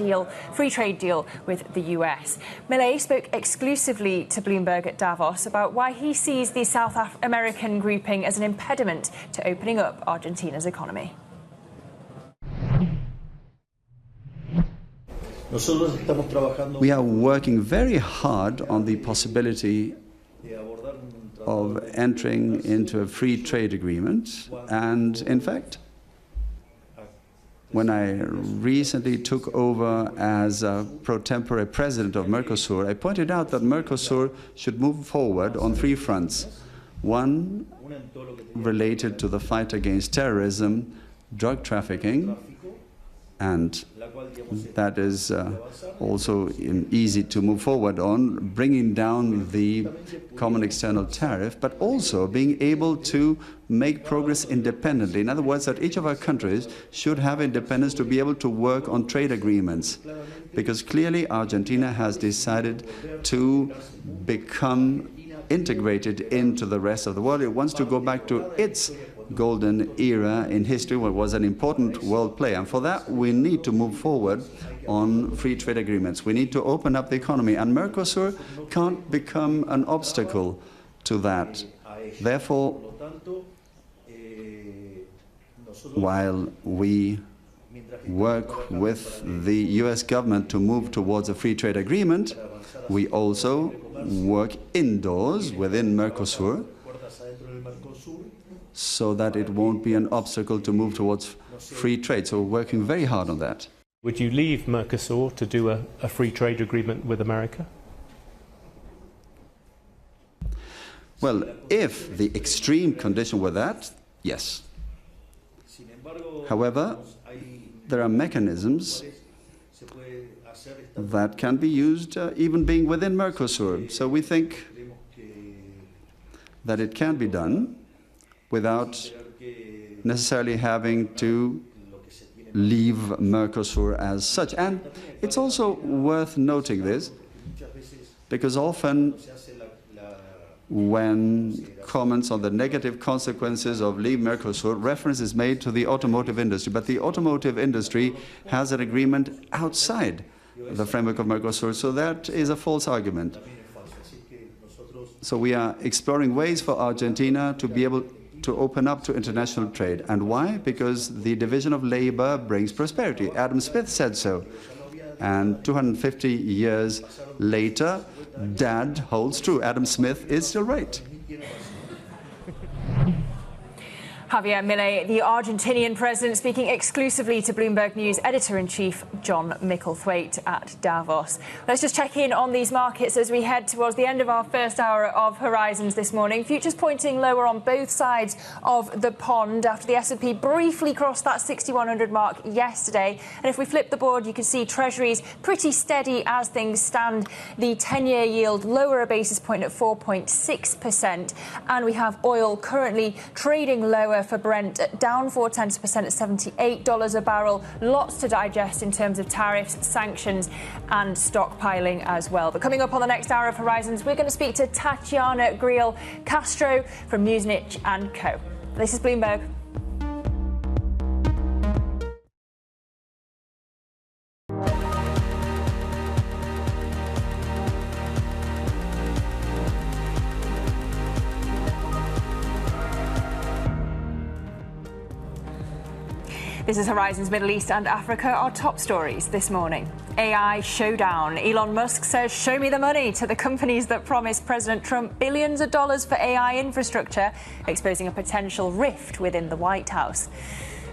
trade deal with the US. Milei spoke exclusively to Bloomberg at Davos about why he sees the South American grouping as an impediment to opening up Argentina's economy. We are working very hard on the possibility of entering into a free trade agreement. And in fact, when I recently took over as a pro tempore president of Mercosur, I pointed out that Mercosur should move forward on three fronts. One related to the fight against terrorism, drug trafficking, and that is also easy to move forward on, bringing down the common external tariff, but also being able to make progress independently. In other words, that each of our countries should have independence to be able to work on trade agreements. Because clearly Argentina has decided to become integrated into the rest of the world. It wants to go back to its golden era in history, where it was an important world player. And for that, we need to move forward on free trade agreements. We need to open up the economy, and Mercosur can't become an obstacle to that. Therefore, while we work with the US government to move towards a free trade agreement, we also work indoors within Mercosur so that it won't be an obstacle to move towards free trade. So we're working very hard on that. Would you leave Mercosur to do a free trade agreement with America? Well, if the extreme condition were that, yes. However, there are mechanisms that can be used even being within Mercosur. So we think that it can be done without necessarily having to leave Mercosur as such. And it's also worth noting this, because often when comments on the negative consequences of leaving Mercosur, reference is made to the automotive industry. But the automotive industry has an agreement outside the framework of Mercosur, so that is a false argument. So we are exploring ways for Argentina to be able to open up to international trade. And why? Because the division of labor brings prosperity. Adam Smith said so. And 250 years later, Dad holds true. Adam Smith is still right. Javier Milei, the Argentinian president, speaking exclusively to Bloomberg News editor-in-chief John Micklethwaite at Davos. Let's just check in on these markets as we head towards the end of our first hour of Horizons this morning. Futures pointing lower on both sides of the pond after the S&P briefly crossed that 6,100 mark yesterday. And if we flip the board, you can see Treasuries pretty steady as things stand. The 10-year yield lower a basis point at 4.6%. And we have oil currently trading lower for Brent, down 0.4% at $78 a barrel. Lots to digest in terms of tariffs, sanctions and stockpiling as well. But coming up on the next hour of Horizons, we're going to speak to Tatjana Greil-Castro from Muzinich & Co. This is Bloomberg. This is Horizons Middle East and Africa, our top stories this morning. AI showdown. Elon Musk says, show me the money to the companies that promised President Trump billions of dollars for AI infrastructure, exposing a potential rift within the White House.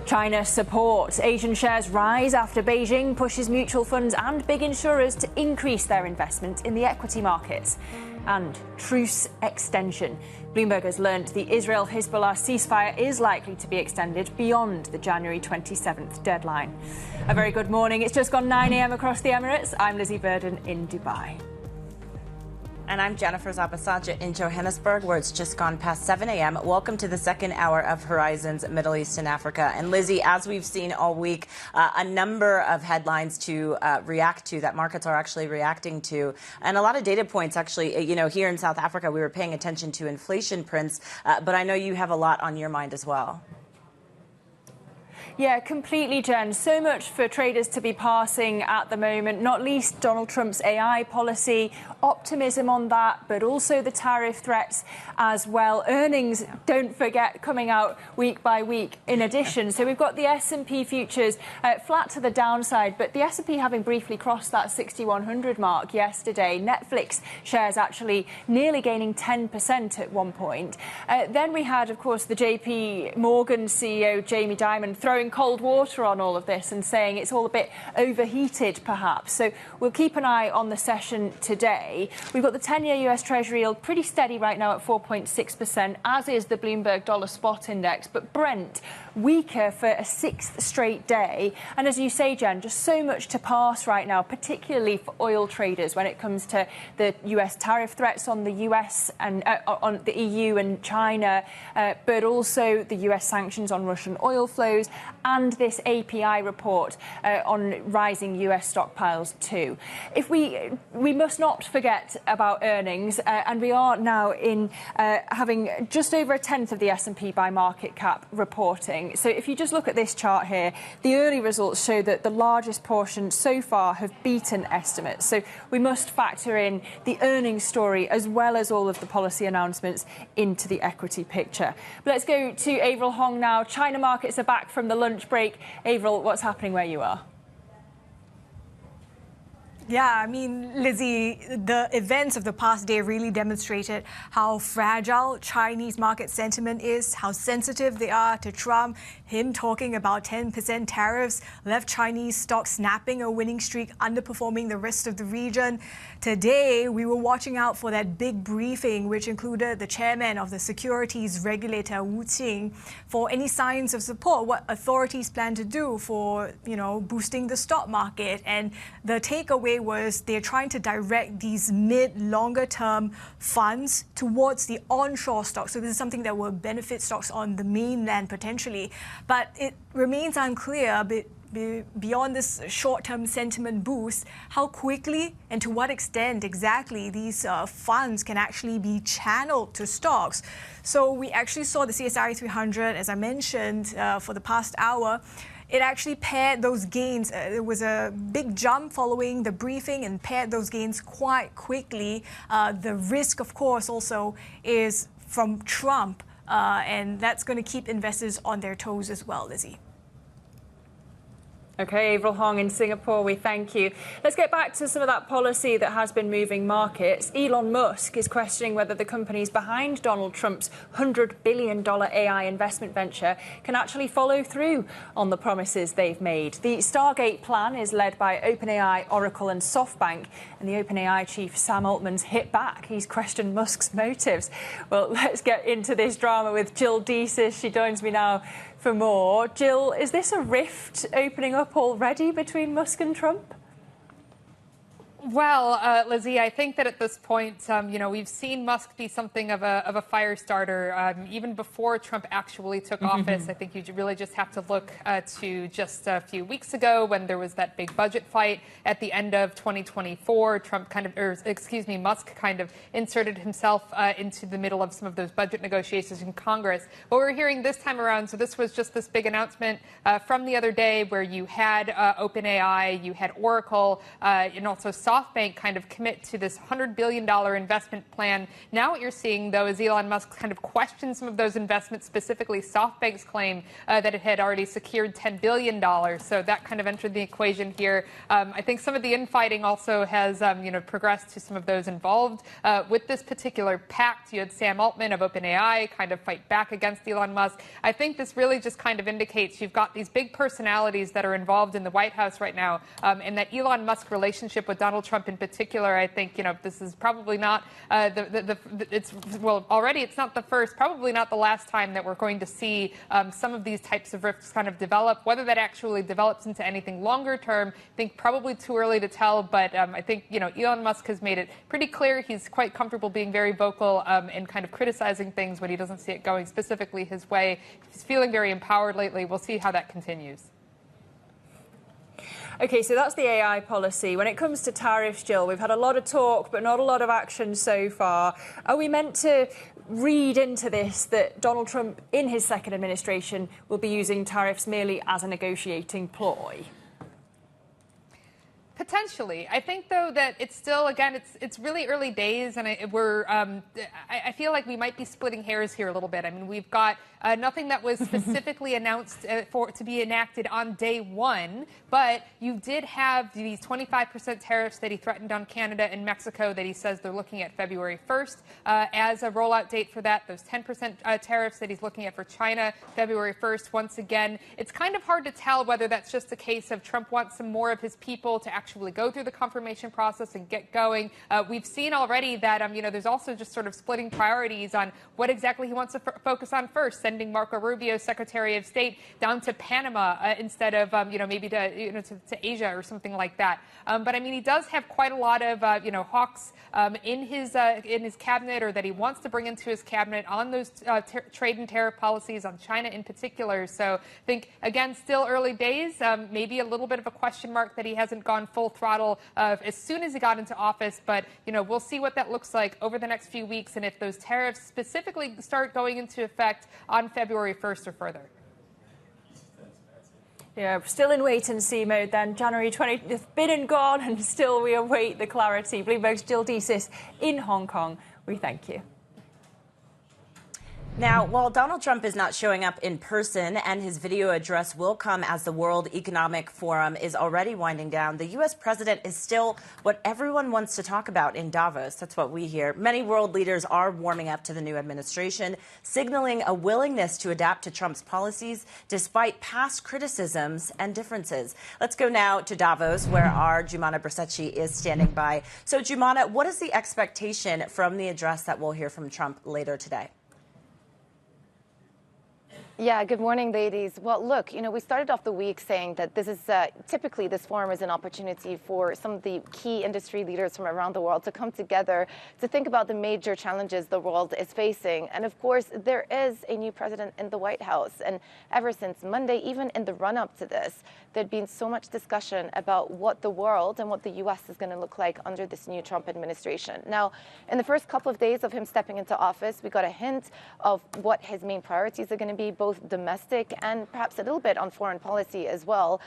China support. Asian shares rise after Beijing pushes mutual funds and big insurers to increase their investment in the equity markets. And truce extension. Bloomberg has learned the Israel-Hezbollah ceasefire is likely to be extended beyond the January 27th deadline. A very good morning. It's just gone 9 a.m. across the Emirates. I'm Lizzie Burden in Dubai. And I'm Jennifer Zapasajja in Johannesburg, where it's just gone past 7 a.m. Welcome to the second hour of Horizons Middle East and Africa. And Lizzie, as we've seen all week, a number of headlines to react to that markets are actually reacting to. And a lot of data points, actually, here in South Africa, we were paying attention to inflation prints. But I know you have a lot on your mind as well. Yeah, completely, Jen. So much for traders to be passing at the moment, not least Donald Trump's AI policy, optimism on that, but also the tariff threats as well. Earnings, don't forget, coming out week by week in addition. So we've got the S&P futures flat to the downside, but the S&P having briefly crossed that 6,100 mark yesterday. Netflix shares actually nearly gaining 10% at one point. Then we had, of course, the JPMorgan CEO, Jamie Dimon, throwing cold water on all of this and saying it's all a bit overheated, perhaps. So we'll keep an eye on the session today. We've got the 10-year US Treasury yield pretty steady right now at 4.6%, as is the Bloomberg Dollar Spot Index. But Brent weaker for a sixth straight day. And as you say, Jen, just so much to pass right now, particularly for oil traders when it comes to the US tariff threats on the US and on the EU and China, but also the US sanctions on Russian oil flows and this API report on rising US stockpiles too. If we must not forget about earnings, and we are now in having just over a tenth of the S&P by market cap reporting. So if you just look at this chart here, the early results show that the largest portion so far have beaten estimates. So we must factor in the earnings story as well as all of the policy announcements into the equity picture. But let's go to Avril Hong now. China markets are back from the lunch break. Avril, what's happening where you are? Yeah, I mean, Lizzie, the events of the past day really demonstrated how fragile Chinese market sentiment is, how sensitive they are to Trump. Him talking about 10% tariffs left Chinese stocks snapping a winning streak, underperforming the rest of the region. Today, we were watching out for that big briefing, which included the chairman of the securities regulator, Wu Qing, for any signs of support, what authorities plan to do for, boosting the stock market. And the takeaway was they're trying to direct these longer term funds towards the onshore stocks. So this is something that will benefit stocks on the mainland potentially. But it remains unclear beyond this short-term sentiment boost, how quickly and to what extent exactly these funds can actually be channeled to stocks. So we actually saw the CSI 300, as I mentioned, for the past hour. It actually paired those gains. There was a big jump following the briefing and paired those gains quite quickly. The risk, of course, also is from Trump, and that's going to keep investors on their toes as well, Lizzie. Okay, Avril Hong in Singapore, we thank you. Let's get back to some of that policy that has been moving markets. Elon Musk is questioning whether the companies behind Donald Trump's $100 billion AI investment venture can actually follow through on the promises they've made. The Stargate plan is led by OpenAI, Oracle and SoftBank, and the OpenAI chief Sam Altman's hit back. He's questioned Musk's motives. Well, let's get into this drama with Jill Deesis. She joins me now for more. Jill, is this a rift opening up already between Musk and Trump? Well, Lizzie, I think that at this point, we've seen Musk be something of a fire starter. Even before Trump actually took office, I think you really just have to look to just a few weeks ago when there was that big budget fight at the end of 2024. Musk kind of inserted himself into the middle of some of those budget negotiations in Congress. What we're hearing this time around, so this was just this big announcement from the other day where you had OpenAI, you had Oracle, and also SoftBank kind of commit to this $100 billion investment plan. Now what you're seeing, though, is Elon Musk kind of question some of those investments, specifically SoftBank's claim that it had already secured $10 billion. So that kind of entered the equation here. I think some of the infighting also has, progressed to some of those involved. With this particular pact, you had Sam Altman of OpenAI kind of fight back against Elon Musk. I think this really just kind of indicates you've got these big personalities that are involved in the White House right now, and that Elon Musk relationship with Donald Trump in particular, I think, this is probably not it's not the first, probably not the last time that we're going to see some of these types of rifts kind of develop. Whether that actually develops into anything longer term, I think probably too early to tell. But I think, Elon Musk has made it pretty clear he's quite comfortable being very vocal and kind of criticizing things when he doesn't see it going specifically his way. He's feeling very empowered lately. We'll see how that continues. OK, so that's the AI policy. When it comes to tariffs, Jill, we've had a lot of talk, but not a lot of action so far. Are we meant to read into this that Donald Trump, in his second administration, will be using tariffs merely as a negotiating ploy? Potentially. I think, though, that it's still, again, it's really early days, and I feel like we might be splitting hairs here a little bit. I mean, we've got nothing that was specifically announced to be enacted on day one, but you did have these 25% tariffs that he threatened on Canada and Mexico that he says they're looking at February 1st as a rollout date for that. Those 10% tariffs that he's looking at for China, February 1st. Once again, it's kind of hard to tell whether that's just a case of Trump wants some more of his people to actually go through the confirmation process and get going. We've seen already that, there's also just sort of splitting priorities on what exactly he wants to focus on first, sending Marco Rubio, Secretary of State, down to Panama instead of, maybe to Asia or something like that. But I mean, he does have quite a lot of, hawks in his cabinet, or that he wants to bring into his cabinet on those trade and tariff policies on China in particular. So I think, again, still early days, maybe a little bit of a question mark that he hasn't gone full throttle as soon as he got into office. But, we'll see what that looks like over the next few weeks, and if those tariffs specifically start going into effect on February 1st or further. Yeah, still in wait-and-see mode then. January 20th, been and gone, and still we await the clarity. Bloomberg's Jill Deesis in Hong Kong. We thank you. Now, while Donald Trump is not showing up in person and his video address will come as the World Economic Forum is already winding down, the U.S. president is still what everyone wants to talk about in Davos. That's what we hear. Many world leaders are warming up to the new administration, signaling a willingness to adapt to Trump's policies despite past criticisms and differences. Let's go now to Davos, where our Jumana Brzezinski is standing by. So, Jumana, what is the expectation from the address that we'll hear from Trump later today? Yeah, good morning, ladies. Well, look, we started off the week saying that this is typically this forum is an opportunity for some of the key industry leaders from around the world to come together to think about the major challenges the world is facing. And of course, there is a new president in the White House. And ever since Monday, even in the run up to this, there'd been so much discussion about what the world and what the U.S. is going to look like under this new Trump administration. Now, in the first couple of days of him stepping into office, we got a hint of what his main priorities are going to be, both domestic and perhaps a little bit on foreign policy as well.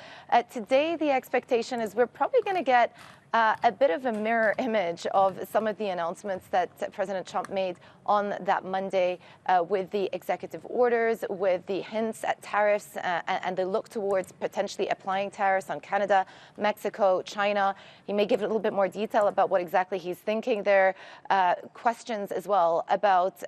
Today, the expectation is we're probably going to get a bit of a mirror image of some of the announcements that President Trump made on that Monday with the executive orders, with the hints at tariffs and the look towards potentially applying tariffs on Canada, Mexico, China. He may give a little bit more detail about what exactly he's thinking there. Questions as well about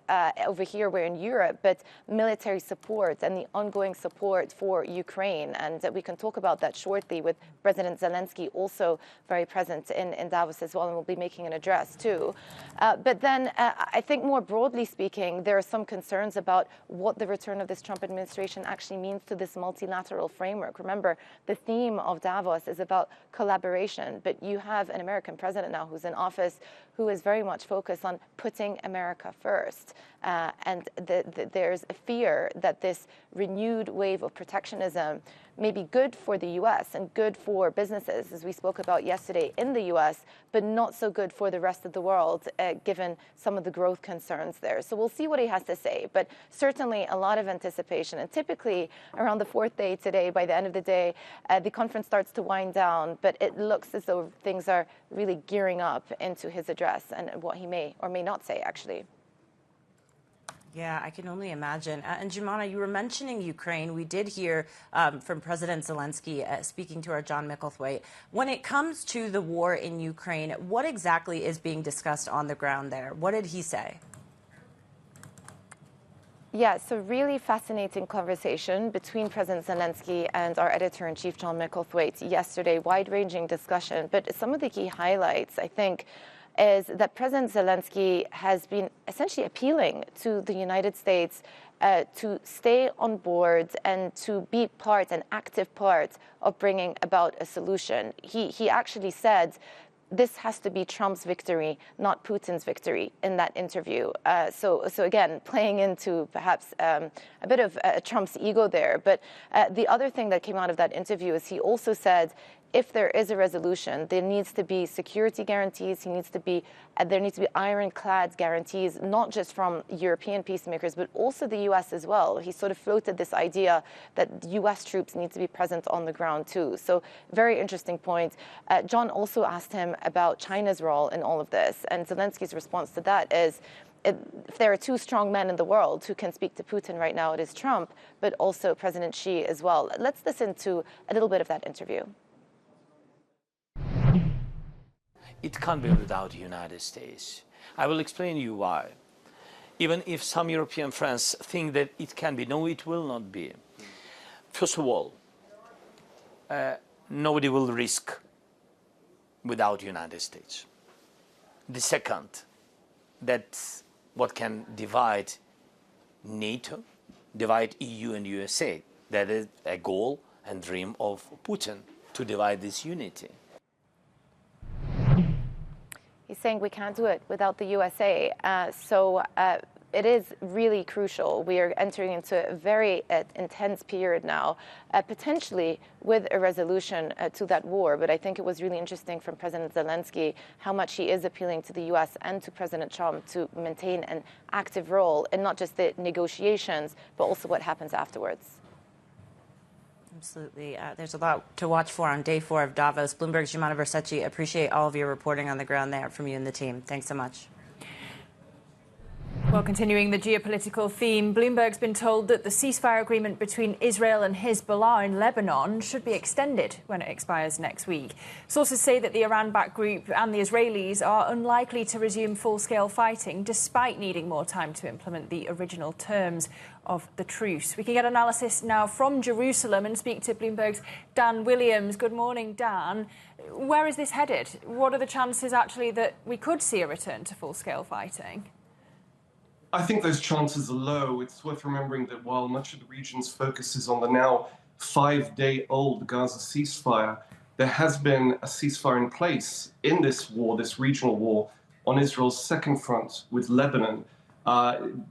over here, we're in Europe, but military support and the ongoing support for Ukraine. And we can talk about that shortly with President Zelensky also very present in Davos as well, and will be making an address too. But then I think more broadly speaking, there are some concerns about what the return of this Trump administration actually means to this multilateral framework. Remember, the theme of Davos is about collaboration, but you have an American president now who's in office who is very much focused on putting America first. And there's a fear that this renewed wave of protectionism may be good for the U.S. and good for businesses, as we spoke about yesterday in the U.S., but not so good for the rest of the world, given some of the growth concerns there. So we'll see what he has to say, but certainly a lot of anticipation. And typically around the fourth day today, by the end of the day, the conference starts to wind down, but it looks as though things are really gearing up into his address and what he may or may not say, actually. Yeah, I can only imagine. And Jumana, you were mentioning Ukraine. We did hear from President Zelensky speaking to our John Micklethwaite. When it comes to the war in Ukraine, what exactly is being discussed on the ground there? What did he say? Yeah, so really fascinating conversation between President Zelensky and our editor-in-chief, John Micklethwaite, yesterday. Wide-ranging discussion. But some of the key highlights, I think, is that President Zelensky has been essentially appealing to the United States to stay on board and to be an active part of bringing about a solution. He actually said this has to be Trump's victory, not Putin's victory, in that interview. So again, playing into perhaps a bit of Trump's ego there. But the other thing that came out of that interview is he also said, if there is a resolution, there needs to be security guarantees. There needs to be ironclad guarantees, not just from European peacemakers, but also the U.S. as well. He sort of floated this idea that U.S. troops need to be present on the ground too. So very interesting point. John also asked him about China's role in all of this, and Zelensky's response to that is, if there are two strong men in the world who can speak to Putin right now, it is Trump, but also President Xi as well. Let's listen to a little bit of that interview. It can't be without the United States. I will explain you why. Even if some European friends think that it can be, no, it will not be. First of all, nobody will risk without the United States. The second, that's what can divide NATO, divide EU and USA. That is a goal and dream of Putin, to divide this unity. He's saying we can't do it without the USA. So it is really crucial. We are entering into a very intense period now, potentially with a resolution to that war. But I think it was really interesting from President Zelensky how much he is appealing to the U.S. and to President Trump to maintain an active role in not just the negotiations, but also what happens afterwards. Absolutely. There's a lot to watch for on day 4 of Davos. Bloomberg's Jumana Versace, appreciate all of your reporting on the ground there from you and the team. Thanks so much. Well, continuing the geopolitical theme, Bloomberg's been told that the ceasefire agreement between Israel and Hezbollah in Lebanon should be extended when it expires next week. Sources say that the Iran-backed group and the Israelis are unlikely to resume full-scale fighting, despite needing more time to implement the original terms of the truce. We can get analysis now from Jerusalem and speak to Bloomberg's Dan Williams. Good morning, Dan. Where is this headed? What are the chances, actually, that we could see a return to full-scale fighting? I think those chances are low. It's worth remembering that while much of the region's focus is on the now 5-day-old Gaza ceasefire, there has been a ceasefire in place in this war, this regional war, on Israel's second front with Lebanon,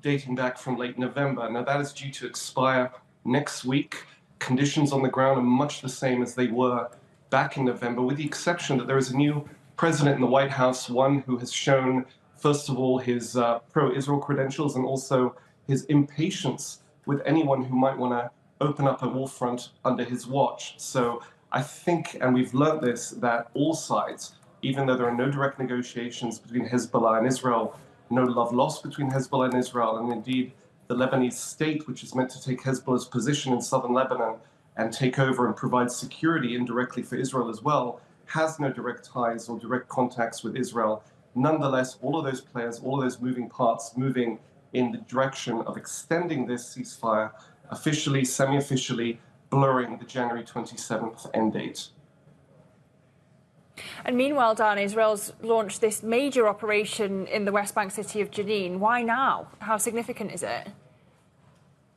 dating back from late November. Now, that is due to expire next week. Conditions on the ground are much the same as they were back in November, with the exception that there is a new president in the White House, one who has shown, first of all, his pro-Israel credentials and also his impatience with anyone who might want to open up a war front under his watch. So I think, and we've learned this, that all sides even though there are no direct negotiations between Hezbollah and Israel, no love lost between Hezbollah and Israel, and indeed the Lebanese state, which is meant to take Hezbollah's position in southern Lebanon and take over and provide security indirectly for Israel as well, has no direct ties or direct contacts with Israel. Nonetheless, all of those players, all of those moving parts moving in the direction of extending this ceasefire, officially, semi-officially, blurring the January 27th end date. And meanwhile, Dan, Israel's launched this major operation in the West Bank city of Jenin. Why now? How significant is it?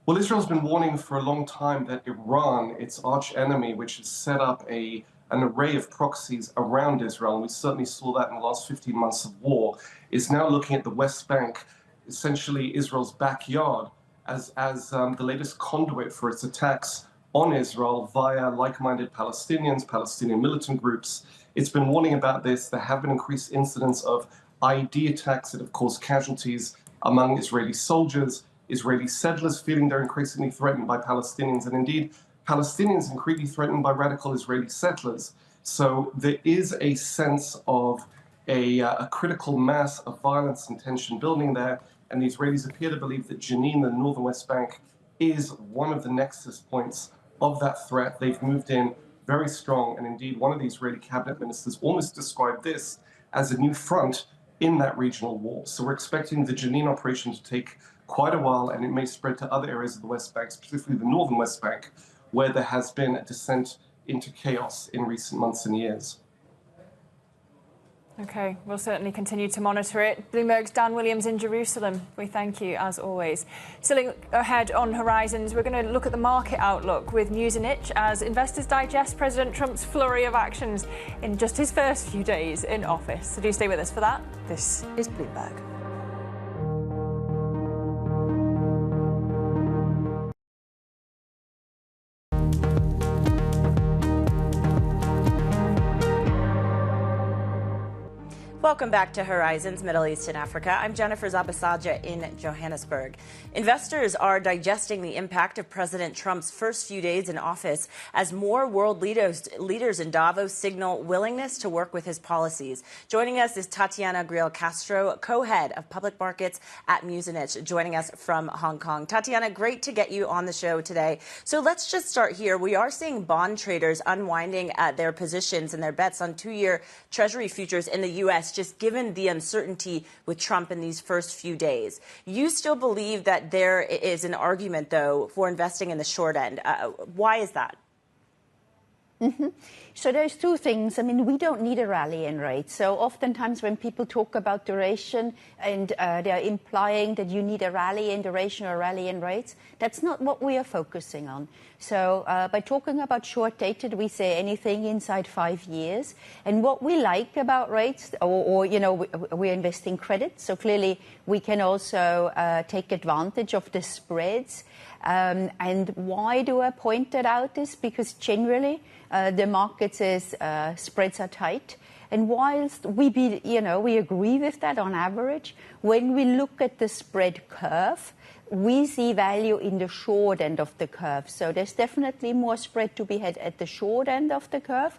Well, Israel's been warning for a long time that Iran, its arch enemy, which has set up an array of proxies around Israel, and we certainly saw that in the last 15 months of war, is now looking at the West Bank, essentially Israel's backyard, as the latest conduit for its attacks on Israel via like-minded Palestinians, Palestinian militant groups. It's been warning about this. There have been increased incidents of ID attacks that have caused casualties among Israeli soldiers, Israeli settlers feeling they're increasingly threatened by Palestinians, and indeed Palestinians increasingly threatened by radical Israeli settlers. So there is a sense of a critical mass of violence and tension building there, and the Israelis appear to believe that Jenin, the northern West Bank, is one of the nexus points of that threat. They've moved in very strong, and indeed one of the Israeli cabinet ministers almost described this as a new front in that regional war. So we're expecting the Jenin operation to take quite a while, and it may spread to other areas of the West Bank, specifically the northern West Bank, where there has been a descent into chaos in recent months and years. OK, we'll certainly continue to monitor it. Bloomberg's Dan Williams in Jerusalem. We thank you, as always. Still ahead on Horizons, we're going to look at the market outlook with Muzinich as investors digest President Trump's flurry of actions in just his first few days in office. So do stay with us for that. This is Bloomberg. Welcome back to Horizons Middle East and Africa. I'm Jennifer Zabasaja in Johannesburg. Investors are digesting the impact of President Trump's first few days in office as more world leaders in Davos signal willingness to work with his policies. Joining us is Tatjana Greil-Castro, co-head of public markets at Muzinich, joining us from Hong Kong. Tatjana, great to get you on the show today. So let's just start here. We are seeing bond traders unwinding their positions and their bets on two-year Treasury futures in the U.S., just given the uncertainty with Trump in these first few days. You still believe that there is an argument, though, for investing in the short end. Why is that? So there's two things. I mean, we don't need a rally in rates. So oftentimes when people talk about duration and they're implying that you need a rally in duration or a rally in rates, that's not what we are focusing on. So by talking about short dated, we say anything inside 5 years. And what we like about rates, we're investing credit. So clearly we can also take advantage of the spreads. And why do I point that out is because generally the market says spreads are tight. And whilst we agree with that on average, when we look at the spread curve, we see value in the short end of the curve. So there's definitely more spread to be had at the short end of the curve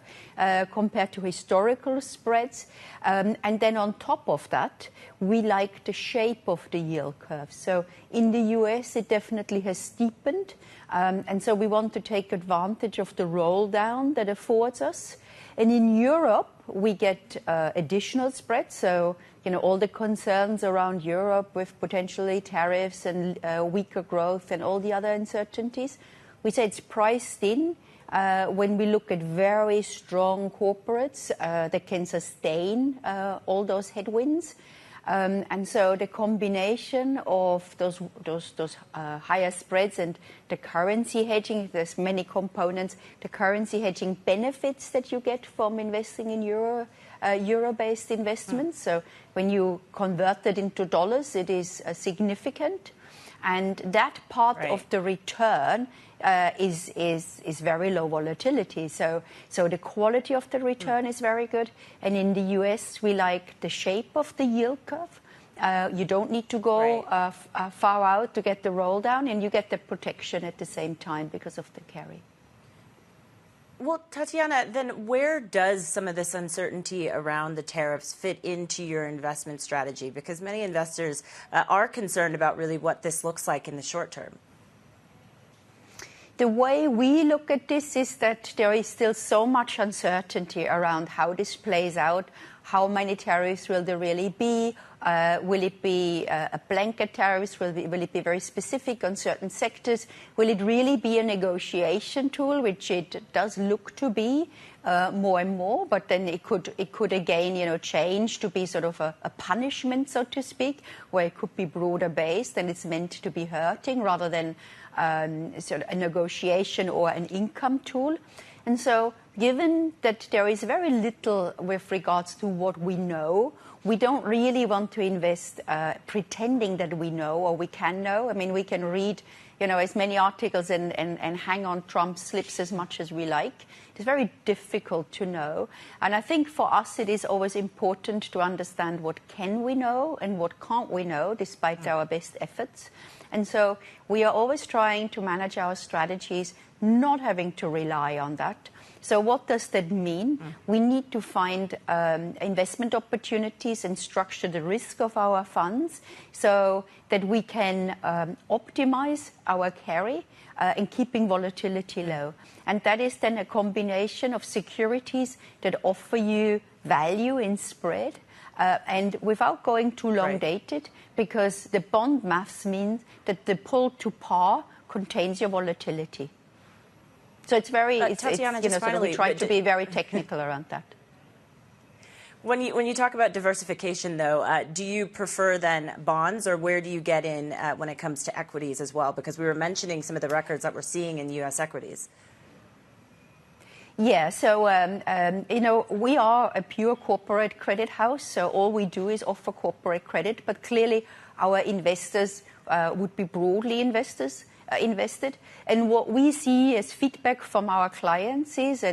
compared to historical spreads. And then on top of that, we like the shape of the yield curve. So in the US, it definitely has steepened. And so we want to take advantage of the roll down that affords us. And in Europe, we get additional spread. So, all the concerns around Europe with potentially tariffs and weaker growth and all the other uncertainties, we say it's priced in when we look at very strong corporates that can sustain all those headwinds. And so the combination of those higher spreads and the currency hedging, there's many components, the currency hedging benefits that you get from investing in euro-based investments. So when you convert that into dollars, it is significant. And that part of the return is very low volatility. So the quality of the return is very good. And in the US, we like the shape of the yield curve. You don't need to go far out to get the roll down, and you get the protection at the same time because of the carry. Well, Tatjana, then where does some of this uncertainty around the tariffs fit into your investment strategy? Because many investors are concerned about really what this looks like in the short term. The way we look at this is that there is still so much uncertainty around how this plays out. How many tariffs will there really be? Will it be a blanket tariffs? Will it be very specific on certain sectors? Will it really be a negotiation tool, which it does look to be more and more? But then it could again, change to be sort of a punishment, so to speak, where it could be broader based and it's meant to be hurting rather than sort of a negotiation or an income tool. And so, given that there is very little with regards to what we know, we don't really want to invest pretending that we know or we can know. I mean, we can read, as many articles and hang on Trump's slips as much as we like. It's very difficult to know. And I think for us, it is always important to understand what can we know and what can't we know, despite our best efforts. And so we are always trying to manage our strategies, not having to rely on that. So what does that mean? We need to find investment opportunities and structure the risk of our funds so that we can optimize our carry and keeping volatility low. And that is then a combination of securities that offer you value in spread and without going too long dated, because the bond maths means that the pull to par contains your volatility. So it's very, Tatjana, just finally, we try to be very technical around that. When you talk about diversification, though, do you prefer then bonds, or where do you get in when it comes to equities as well? Because we were mentioning some of the records that we're seeing in U.S. equities. Yeah, so, we are a pure corporate credit house, so all we do is offer corporate credit, but clearly our investors would be broadly invested. And what we see as feedback from our clients is,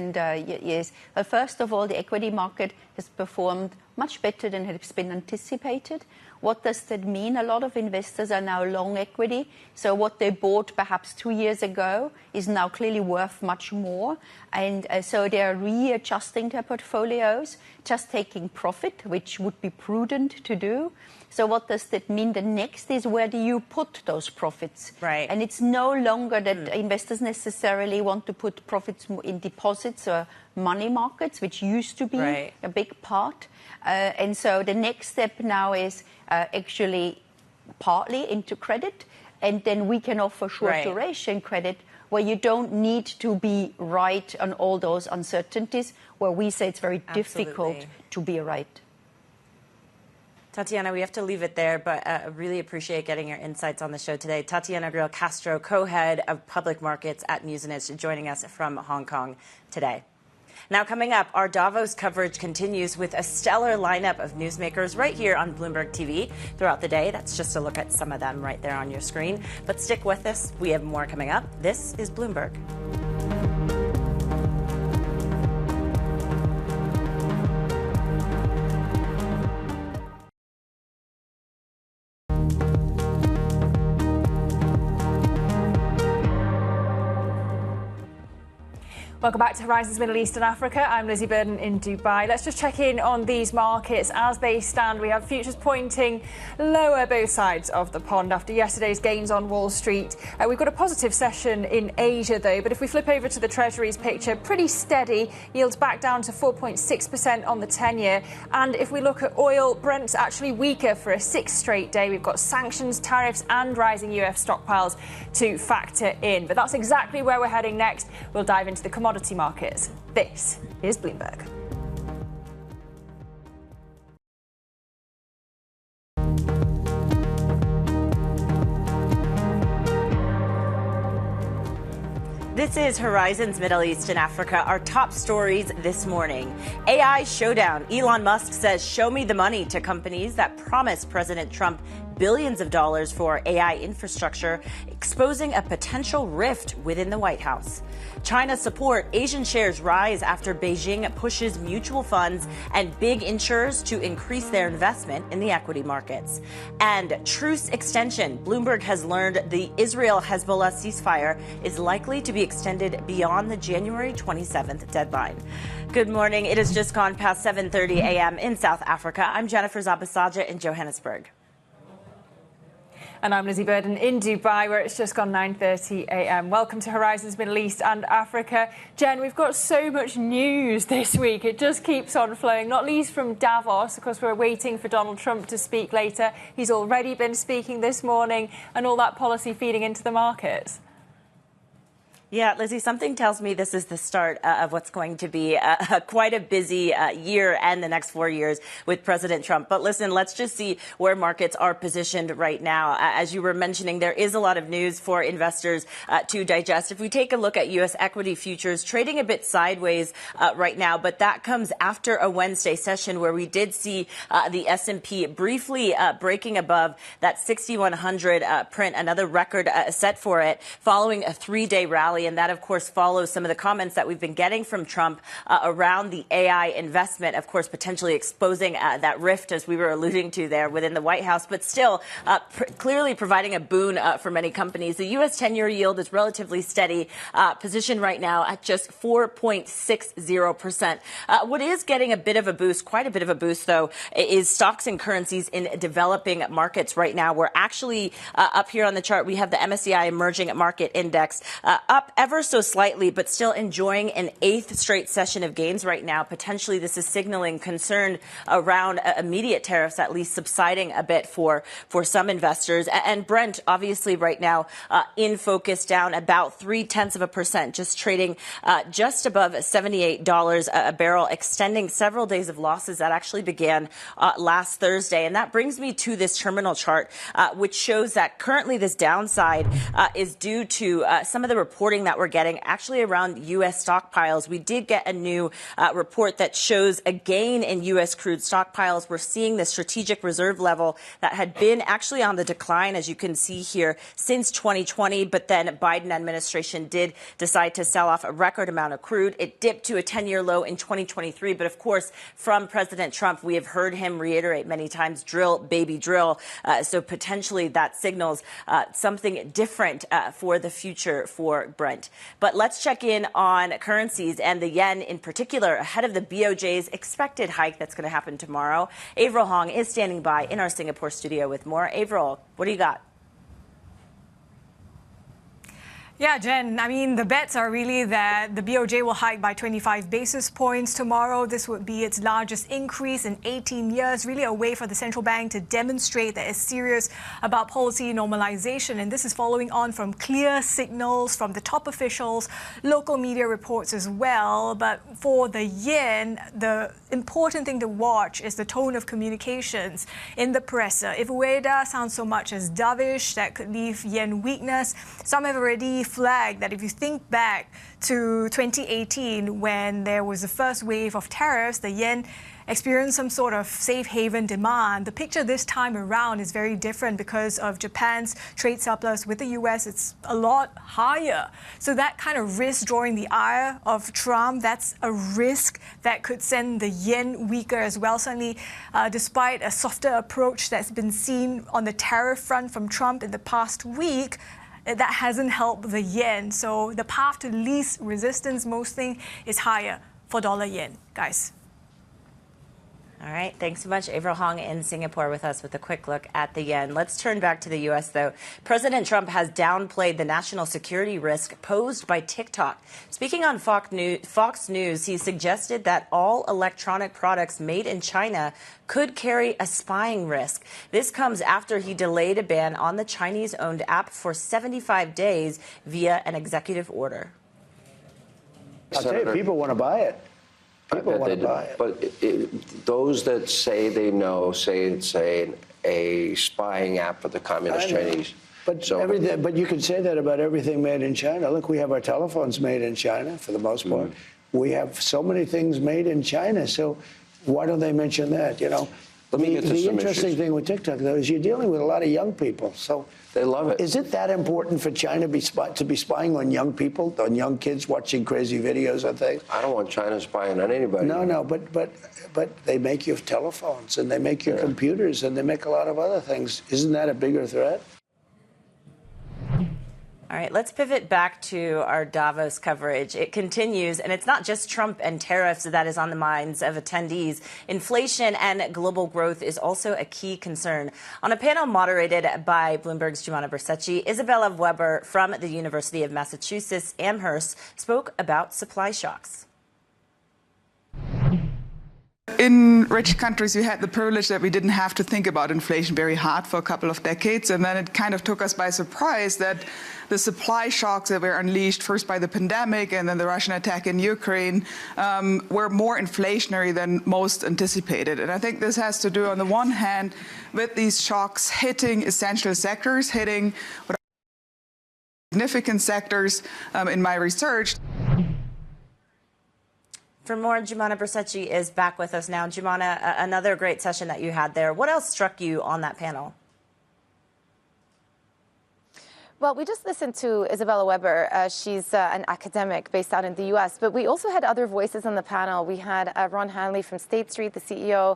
first of all, the equity market has performed much better than has been anticipated. What does that mean? A lot of investors are now long equity. So what they bought perhaps 2 years ago is now clearly worth much more. And so they're readjusting their portfolios, just taking profit, which would be prudent to do. So what does that mean? The next is, where do you put those profits? Right. And it's no longer that investors necessarily want to put profits in deposits or money markets, which used to be a big part. And so the next step now is actually partly into credit, and then we can offer short duration credit where you don't need to be right on all those uncertainties, where we say it's very difficult to be right. Tatjana, we have to leave it there, but I really appreciate getting your insights on the show today. Tatjana Greil-Castro, co-head of public markets at Muzinich, joining us from Hong Kong today. Now, coming up, our Davos coverage continues with a stellar lineup of newsmakers right here on Bloomberg TV throughout the day. That's just a look at some of them right there on your screen. But stick with us. We have more coming up. This is Bloomberg. Welcome back to Horizons Middle East and Africa. I'm Lizzie Burden in Dubai. Let's just check in on these markets as they stand. We have futures pointing lower both sides of the pond after yesterday's gains on Wall Street. We've got a positive session in Asia, though. But if we flip over to the Treasuries picture, pretty steady. Yields back down to 4.6% on the 10-year. And if we look at oil, Brent's actually weaker for a sixth straight day. We've got sanctions, tariffs and rising US stockpiles to factor in. But that's exactly where we're heading next. We'll dive into the commodity markets. This is Bloomberg. This is Horizons Middle East and Africa. Our top stories this morning. AI showdown. Elon Musk says, show me the money to companies that promised President Trump billions of dollars for AI infrastructure, exposing a potential rift within the White House. China support, Asian shares rise after Beijing pushes mutual funds and big insurers to increase their investment in the equity markets. And truce extension. Bloomberg has learned the Israel-Hezbollah ceasefire is likely to be extended beyond the January 27th deadline. Good morning. It has just gone past 7:30 a.m. in South Africa. I'm Jennifer Zabasaja in Johannesburg. And I'm Lizzie Burden in Dubai, where it's just gone 9:30 a.m. Welcome to Horizons Middle East and Africa. Jen, we've got so much news this week. It just keeps on flowing, not least from Davos. Of course, we're waiting for Donald Trump to speak later. He's already been speaking this morning, and all that policy feeding into the markets. Yeah, Lizzie, something tells me this is the start of what's going to be quite a busy year and the next 4 years with President Trump. But listen, let's just see where markets are positioned right now. As you were mentioning, there is a lot of news for investors to digest. If we take a look at U.S. equity futures, trading a bit sideways right now, but that comes after a Wednesday session where we did see the S&P briefly breaking above that 6,100 print, another record set for it, following a 3-day rally. And that, of course, follows some of the comments that we've been getting from Trump around the AI investment, of course, potentially exposing that rift, as we were alluding to there within the White House, but still clearly providing a boon for many companies. The U.S. 10-year yield is relatively steady, positioned right now at just 4.60%. What is getting a bit of a boost, quite a bit of a boost, though, is stocks and currencies in developing markets right now. We're actually up here on the chart. We have the MSCI Emerging Market Index up ever so slightly, but still enjoying an 8th straight session of gains right now. Potentially, this is signaling concern around immediate tariffs, at least subsiding a bit for some investors. And Brent, obviously, right now in focus, down about 0.3%, just trading just above $78 a barrel, extending several days of losses that actually began last Thursday. And that brings me to this terminal chart, which shows that currently this downside is due to some of the reporting that we're getting actually around U.S. stockpiles. We did get a new report that shows a gain in U.S. crude stockpiles. We're seeing the strategic reserve level that had been actually on the decline, as you can see here, since 2020. But then Biden administration did decide to sell off a record amount of crude. It dipped to a 10-year low in 2023. But of course, from President Trump, we have heard him reiterate many times, drill, baby, drill. So potentially that signals something different for the future for Brent. But let's check in on currencies and the yen in particular ahead of the BOJ's expected hike that's going to happen tomorrow. Avril Hong is standing by in our Singapore studio with more. Avril, what do you got? Yeah, Jen, I mean, the bets are really that the BOJ will hike by 25 basis points tomorrow. This would be its largest increase in 18 years, really a way for the central bank to demonstrate that it's serious about policy normalization. And this is following on from clear signals from the top officials, local media reports as well. But for the yen, the important thing to watch is the tone of communications in the press. If Ueda sounds so much as dovish, that could leave yen weakness. Some have already flagged that if you think back to 2018, when there was the first wave of tariffs, the yen experienced some sort of safe haven demand. The picture this time around is very different because of Japan's trade surplus with the U.S. It's a lot higher. So that kind of risk drawing the ire of Trump, that's a risk that could send the yen weaker as well. Certainly, despite a softer approach that's been seen on the tariff front from Trump in the past week, that hasn't helped the yen. So the path to least resistance, most thing, is higher for dollar yen, guys. All right. Thanks so much. Avril Hong in Singapore with us with a quick look at the yen. Let's turn back to the U.S., though. President Trump has downplayed the national security risk posed by TikTok. Speaking on Fox News, he suggested that all electronic products made in China could carry a spying risk. This comes after he delayed a ban on the Chinese-owned app for 75 days via an executive order. I'll tell you, people want to buy it. People want to buy it. But those that say they know say it's a spying app for the communist Chinese. But but you can say that about everything made in China. Look, we have our telephones made in China for the most part. We have so many things made in China. So why don't they mention that? You know, Let me get to the some interesting issues. thing with TikTok, though, is you're dealing with a lot of young people. So they love it. Is it that important for China to be spying on young people, on young kids watching crazy videos and things? I don't want China spying on anybody. No, but they make you telephones and they make you computers and they make a lot of other things. Isn't that a bigger threat? All right, let's pivot back to our Davos coverage. It continues, and it's not just Trump and tariffs that is on the minds of attendees. Inflation and global growth is also a key concern. On a panel moderated by Bloomberg's Jumana Bercetchi, Isabella Weber from the University of Massachusetts Amherst spoke about supply shocks. In rich countries, we had the privilege that we didn't have to think about inflation very hard for a couple of decades. And then it kind of took us by surprise that the supply shocks that were unleashed first by the pandemic and then the Russian attack in Ukraine were more inflationary than most anticipated. And I think this has to do, on the one hand, with these shocks hitting essential sectors, hitting what are significant sectors in my research. For more, Jumana Bercetchi is back with us now. Jumana, another great session that you had there. What else struck you on that panel? Well, we just listened to Isabella Weber. She's an academic based out in the U.S., but we also had other voices on the panel. We had Ron Hanley from State Street, the CEO,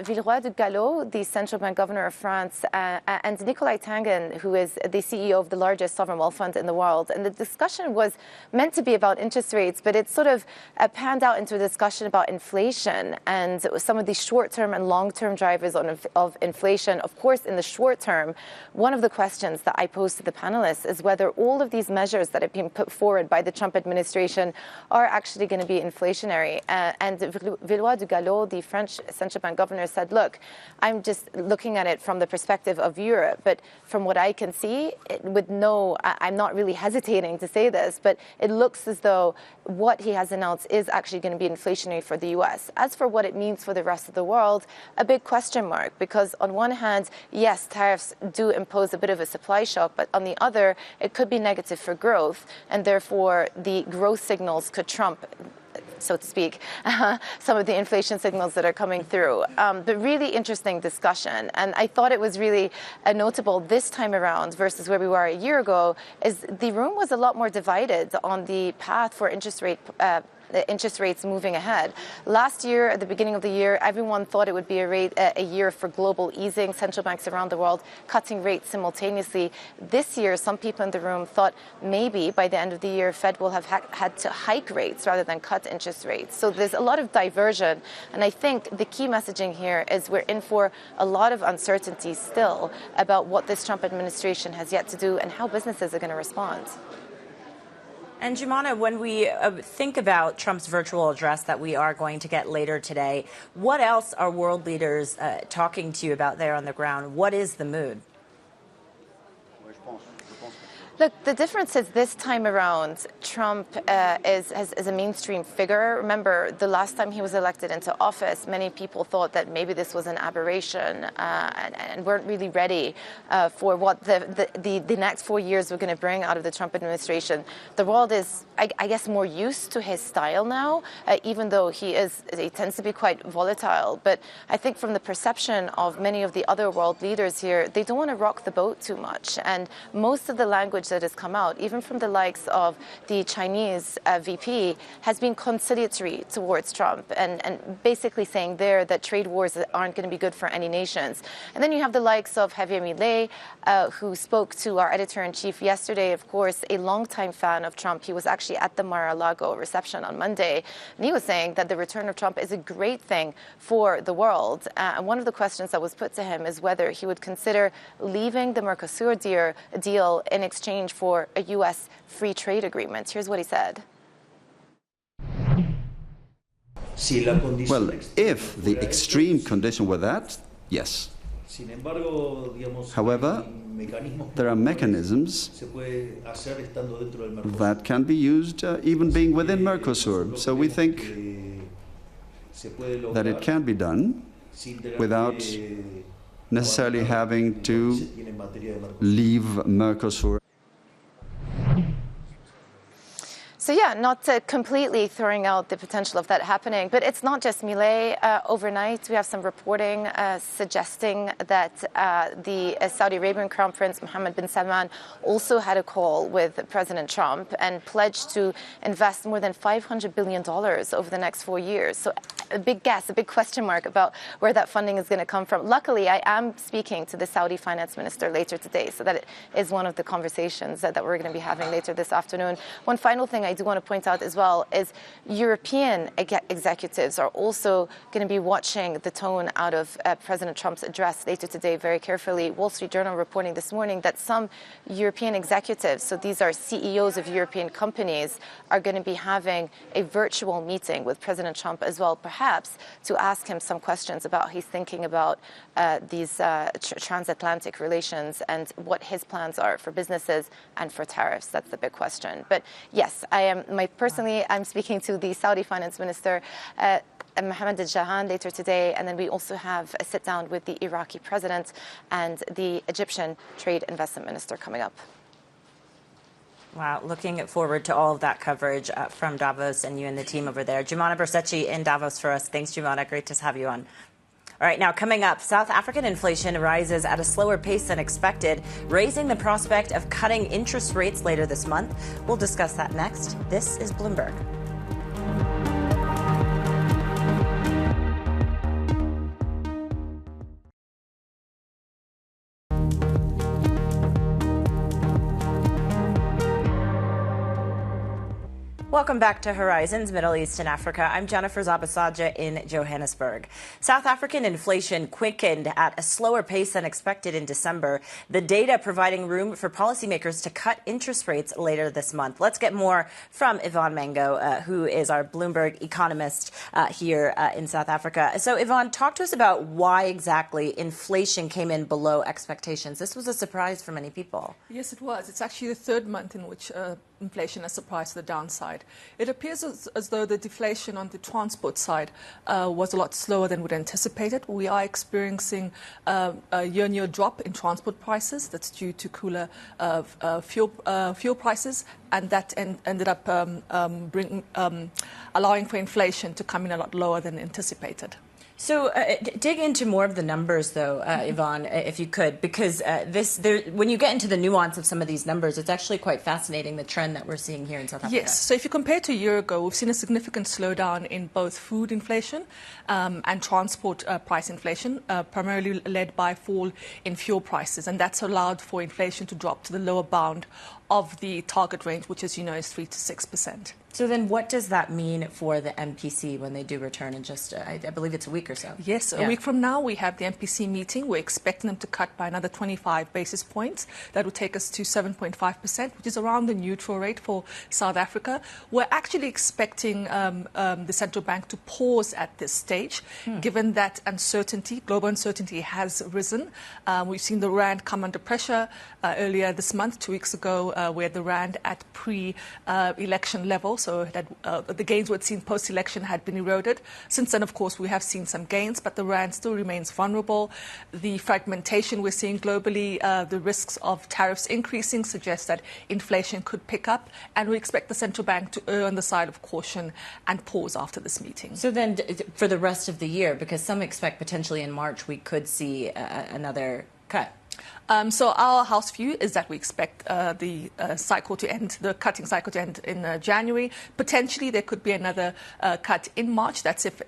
Villeroy de Galhau, the central bank governor of France, and Nicolai Tangen, who is the CEO of the largest sovereign wealth fund in the world. And the discussion was meant to be about interest rates, but it sort of panned out into a discussion about inflation and some of the short-term and long-term drivers of inflation. Of course, in the short term, one of the questions that I posed to the panel is whether all of these measures that have been put forward by the Trump administration are actually going to be inflationary. And Villeroy de Galhau, the French central bank governor, said, look, I'm just looking at it from the perspective of Europe. But from what I can see, I'm not really hesitating to say this, but it looks as though what he has announced is actually going to be inflationary for the U.S. As for what it means for the rest of the world, a big question mark, because on one hand, yes, tariffs do impose a bit of a supply shock, but on the other, it could be negative for growth, and therefore the growth signals could trump, so to speak, some of the inflation signals that are coming through. But really interesting discussion. And I thought it was really notable this time around versus where we were a year ago, is the room was a lot more divided on the path for interest rates moving ahead. Last year, at the beginning of the year, everyone thought it would be a year for global easing, central banks around the world cutting rates simultaneously. This year, some people in the room thought maybe by the end of the year, Fed will have had to hike rates rather than cut interest rates. So there's a lot of diversion. And I think the key messaging here is we're in for a lot of uncertainty still about what this Trump administration has yet to do and how businesses are going to respond. And Jumana, when we think about Trump's virtual address that we are going to get later today, what else are world leaders talking to you about there on the ground? What is the mood? Look, the difference is this time around, Trump is a mainstream figure. Remember, the last time he was elected into office, many people thought that maybe this was an aberration and weren't really ready for what the next 4 years were going to bring out of the Trump administration. The world is, I guess, more used to his style now, even though he tends to be quite volatile. But I think from the perception of many of the other world leaders here, they don't want to rock the boat too much. And most of the language that has come out, even from the likes of the Chinese VP, has been conciliatory towards Trump and basically saying there that trade wars aren't going to be good for any nations. And then you have the likes of Javier Milei, who spoke to our editor-in-chief yesterday, of course, a longtime fan of Trump. He was actually at the Mar-a-Lago reception on Monday, and he was saying that the return of Trump is a great thing for the world. And one of the questions that was put to him is whether he would consider leaving the Mercosur deal in exchange for a U.S. free trade agreement. Here's what he said. Well, if the extreme condition were that, yes. However, there are mechanisms that can be used even being within Mercosur. So we think that it can be done without necessarily having to leave Mercosur. So yeah, not completely throwing out the potential of that happening, but it's not just Milei. Overnight, we have some reporting suggesting that the Saudi Arabian Crown Prince Mohammed bin Salman also had a call with President Trump and pledged to invest more than $500 billion over the next 4 years. So a big guess, a big question mark about where that funding is going to come from. Luckily, I am speaking to the Saudi finance minister later today, so that is one of the conversations that we're going to be having later this afternoon. One final thing I do want to point out as well is European executives are also going to be watching the tone out of President Trump's address later today very carefully. Wall Street Journal reporting this morning that some European executives, so these are CEOs of European companies, are going to be having a virtual meeting with President Trump as well, perhaps to ask him some questions about how he's thinking about these transatlantic relations and what his plans are for businesses and for tariffs. That's the big question. But yes, I'm speaking to the Saudi finance minister, Mohammed al-Jahan, later today, and then we also have a sit-down with the Iraqi president and the Egyptian trade investment minister coming up. Wow, looking forward to all of that coverage from Davos and you and the team over there. Jumana Bercetchi in Davos for us. Thanks, Jumana. Great to have you on. All right, now coming up, South African inflation rises at a slower pace than expected, raising the prospect of cutting interest rates later this month. We'll discuss that next. This is Bloomberg. Welcome back to Horizons, Middle East and Africa. I'm Jennifer Zabasaja in Johannesburg. South African inflation quickened at a slower pace than expected in December, the data providing room for policymakers to cut interest rates later this month. Let's get more from Yvonne Mango, who is our Bloomberg economist here in South Africa. So, Yvonne, talk to us about why exactly inflation came in below expectations. This was a surprise for many people. Yes, it was. It's actually the third month in which inflation has surprised to the downside. It appears as though the deflation on the transport side was a lot slower than we'd anticipated. We are experiencing a year-on-year drop in transport prices. That's due to cooler fuel prices, and that ended up allowing for inflation to come in a lot lower than anticipated. So dig into more of the numbers, though, Yvonne, if you could, because when you get into the nuance of some of these numbers, it's actually quite fascinating, the trend that we're seeing here in South Africa. Yes. So if you compare to a year ago, we've seen a significant slowdown in both food inflation and transport price inflation, primarily led by fall in fuel prices. And that's allowed for inflation to drop to the lower bound of the target range, which, as you know, is 3 to 6%. So then what does that mean for the MPC when they do return in just, I believe it's a week or so? Yes, a week from now we have the MPC meeting. We're expecting them to cut by another 25 basis points. That would take us to 7.5%, which is around the neutral rate for South Africa. We're actually expecting the central bank to pause at this stage, given that global uncertainty has risen. We've seen the rand come under pressure earlier this month, 2 weeks ago, where the rand at pre-election levels. So that the gains we'd seen post-election had been eroded. Since then, of course, we have seen some gains, but the rand still remains vulnerable. The fragmentation we're seeing globally, the risks of tariffs increasing suggest that inflation could pick up, and we expect the central bank to err on the side of caution and pause after this meeting. So then for the rest of the year, because some expect potentially in March we could see another cut. So our house view is that we expect the cutting cycle to end in January. Potentially there could be another cut in March. That's if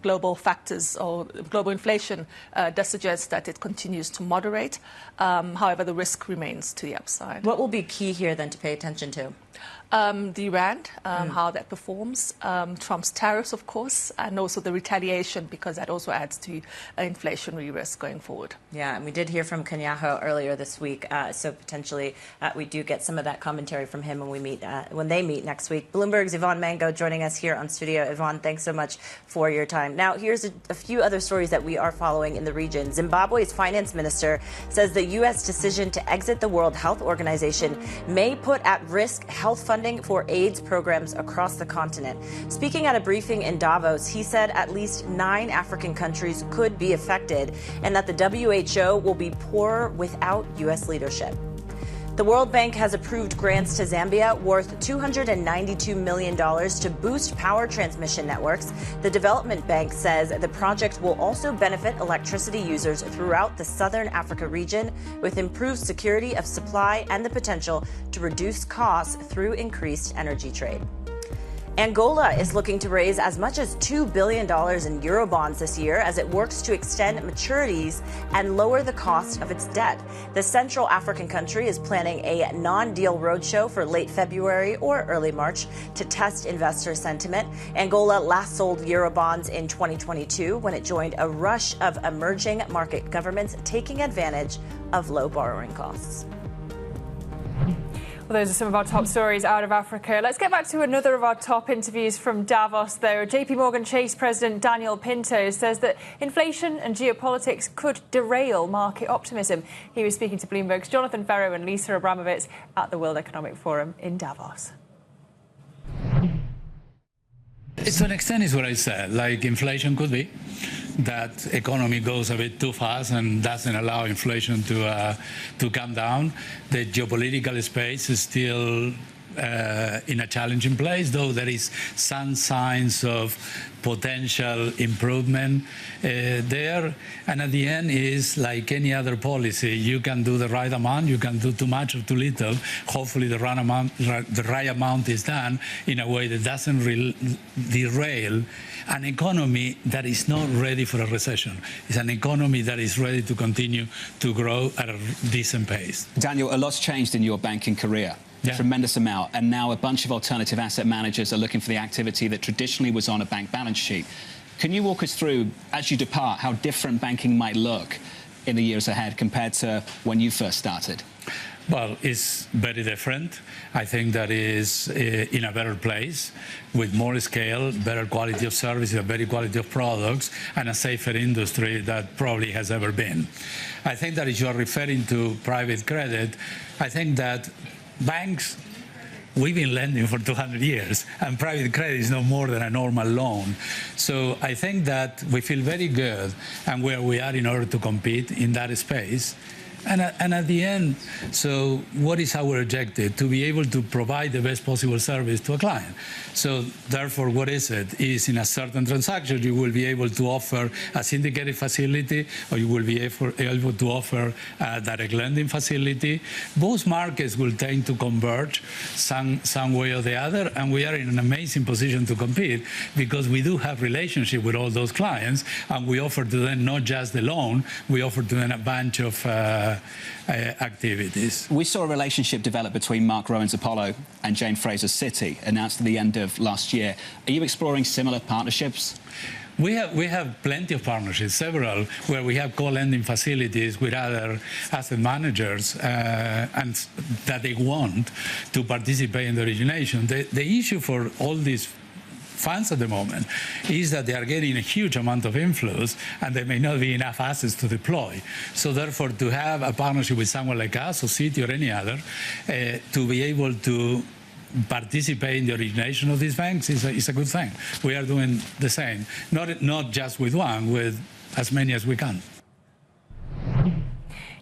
global factors or global inflation does suggest that it continues to moderate. However, the risk remains to the upside. What will be key here then to pay attention to? The rand, how that performs, Trump's tariffs, of course, and also the retaliation, because that also adds to inflationary risk going forward. Yeah, and we did hear from Kenyaho earlier this week, so potentially we do get some of that commentary from him when they meet next week. Bloomberg's Yvonne Mango joining us here on studio. Yvonne, thanks so much for your time. Now, here's a few other stories that we are following in the region. Zimbabwe's finance minister says the U.S. decision to exit the World Health Organization may put at risk health funding for AIDS programs across the continent. Speaking at a briefing in Davos, he said at least 9 African countries could be affected and that the WHO will be poorer without U.S. leadership. The World Bank has approved grants to Zambia worth $292 million to boost power transmission networks. The Development Bank says the project will also benefit electricity users throughout the Southern Africa region with improved security of supply and the potential to reduce costs through increased energy trade. Angola is looking to raise as much as $2 billion in Eurobonds this year as it works to extend maturities and lower the cost of its debt. The Central African country is planning a non-deal roadshow for late February or early March to test investor sentiment. Angola last sold Eurobonds in 2022 when it joined a rush of emerging market governments taking advantage of low borrowing costs. Well, those are some of our top stories out of Africa. Let's get back to another of our top interviews from Davos, though. JPMorgan Chase President Daniel Pinto says that inflation and geopolitics could derail market optimism. He was speaking to Bloomberg's Jonathan Ferro and Lisa Abramovitz at the World Economic Forum in Davos. To an extent is what I said, like inflation could be. That economy goes a bit too fast and doesn't allow inflation to come down. The geopolitical space is still in a challenging place, though there is some signs of potential improvement there. And at the end is like any other policy. You can do the right amount, you can do too much or too little. Hopefully the right amount is done in a way that doesn't derail an economy that is not ready for a recession. It's an economy that is ready to continue to grow at a decent pace. Daniel, a lot's changed in your banking career. A tremendous amount. And now a bunch of alternative asset managers are looking for the activity that traditionally was on a bank balance sheet. Can you walk us through, as you depart, how different banking might look in the years ahead compared to when you first started? Well, it's very different. I think that is in a better place with more scale, better quality of service, a better quality of products, and a safer industry that probably has ever been. I think that if you are referring to private credit, I think that banks, we've been lending for 200 years, and private credit is no more than a normal loan. So I think that we feel very good and where we are in order to compete in that space. And at the end, so what is our objective? To be able to provide the best possible service to a client. So therefore, what is it? Is in a certain transaction, you will be able to offer a syndicated facility, or you will be able to offer a direct lending facility. Both markets will tend to converge some way or the other, and we are in an amazing position to compete because we do have relationship with all those clients, and we offer to them not just the loan, we offer to them a bunch of activities. We saw a relationship develop between Mark Rowan's Apollo and Jane Fraser's Citi, announced at the end of last year. Are you exploring similar partnerships? We have plenty of partnerships, several, where we have co-lending facilities with other asset managers and that they want to participate in the origination. The issue for all these funds at the moment is that they are getting a huge amount of inflows and there may not be enough assets to deploy. So therefore, to have a partnership with someone like us or Citi or any other to be able to participate in the origination of these banks is a good thing. We are doing the same, not just with one, with as many as we can.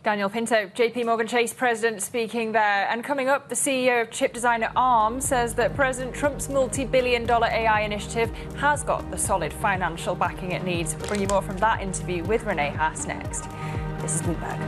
Daniel Pinto, JPMorgan Chase President, speaking there. And coming up, the CEO of chip designer ARM says that President Trump's multi-billion-dollar AI initiative has got the solid financial backing it needs. We'll bring you more from that interview with Renee Haas next. This is Bloomberg.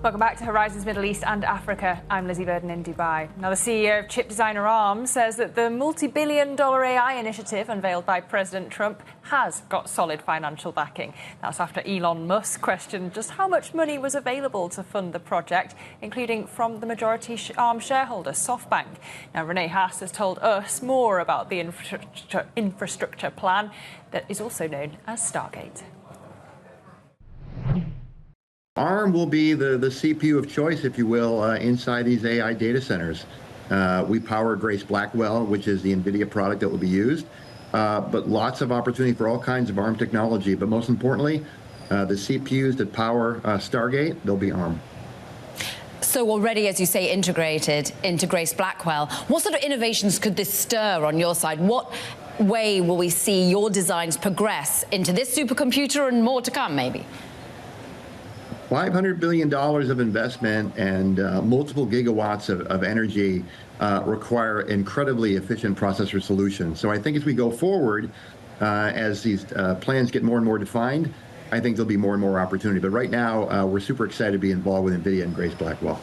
Welcome back to Horizons Middle East and Africa. I'm Lizzie Burden in Dubai. Now, the CEO of chip designer ARM says that the multi-billion-dollar AI initiative unveiled by President Trump has got solid financial backing. That's after Elon Musk questioned just how much money was available to fund the project, including from the majority ARM shareholder, SoftBank. Now, Renee Haas has told us more about the infrastructure plan that is also known as Stargate. ARM will be the CPU of choice, if you will, inside these AI data centers. We power Grace Blackwell, which is the NVIDIA product that will be used, but lots of opportunity for all kinds of ARM technology. But most importantly, the CPUs that power Stargate, they'll be ARM. so already, as you say, integrated into Grace Blackwell. What sort of innovations could this stir on your side? What way will we see your designs progress into this supercomputer and more to come, maybe? $500 billion of investment and multiple gigawatts of energy require incredibly efficient processor solutions. So I think as we go forward, as these plans get more and more defined, I think there'll be more and more opportunity. But right now, we're super excited to be involved with NVIDIA and Grace Blackwell.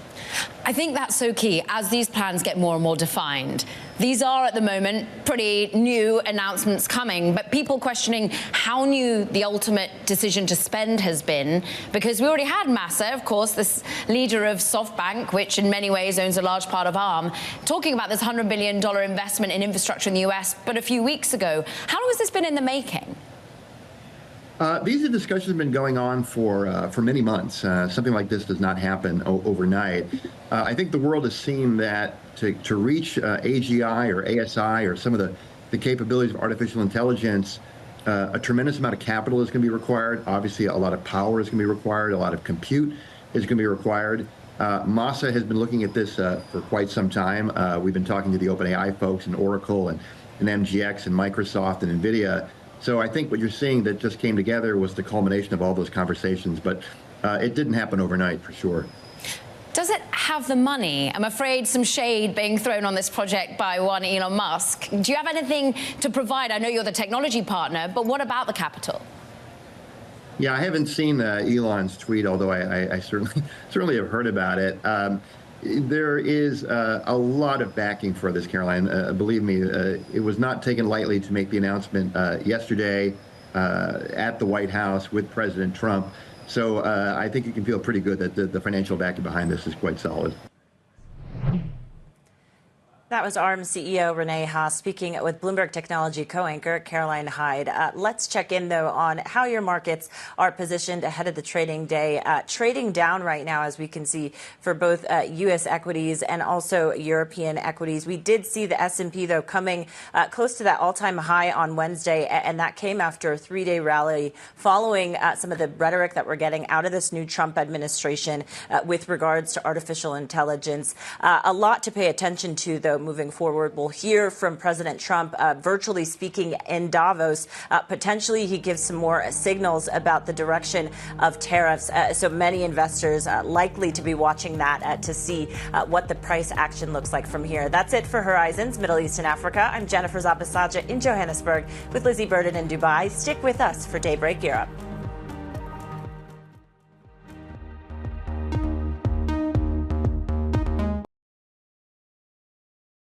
I think that's so key as these plans get more and more defined. These are, at the moment, pretty new announcements coming, but people questioning how new the ultimate decision to spend has been, because we already had Massa, of course, this leader of SoftBank, which in many ways owns a large part of Arm, talking about this $100 billion investment in infrastructure in the US, but a few weeks ago. How long has this been in the making? These discussions have been going on for many months. Something like this does not happen overnight. I think the world has seen that to reach AGI or ASI or some of the capabilities of artificial intelligence, a tremendous amount of capital is going to be required. Obviously, a lot of power is going to be required. A lot of compute is going to be required. Massa has been looking at this for quite some time. We've been talking to the OpenAI folks and Oracle and MGX and Microsoft and NVIDIA. So I think what you're seeing that just came together was the culmination of all those conversations, but it didn't happen overnight for sure. Does it have the money? I'm afraid some shade being thrown on this project by one Elon Musk. Do you have anything to provide? I know you're the technology partner, but what about the capital? Yeah, I haven't seen Elon's tweet, although I certainly have heard about it. There is a lot of backing for this, Caroline. Believe me, it was not taken lightly to make the announcement yesterday at the White House with President Trump. So I think you can feel pretty good that the financial backing behind this is quite solid. That was ARM CEO Renee Haas speaking with Bloomberg Technology co-anchor Caroline Hyde. Let's check in, though, on how your markets are positioned ahead of the trading day. Trading down right now, as we can see, for both U.S. equities and also European equities. We did see the S&P, though, coming close to that all-time high on Wednesday, and that came after a three-day rally following some of the rhetoric that we're getting out of this new Trump administration with regards to artificial intelligence. A lot to pay attention to, though, moving forward. We'll hear from President Trump virtually speaking in Davos. Potentially, he gives some more signals about the direction of tariffs. So many investors likely to be watching that to see what the price action looks like from here. That's it for Horizons, Middle East and Africa. I'm Jennifer Zabasaja in Johannesburg with Lizzie Burden in Dubai. Stick with us for Daybreak Europe.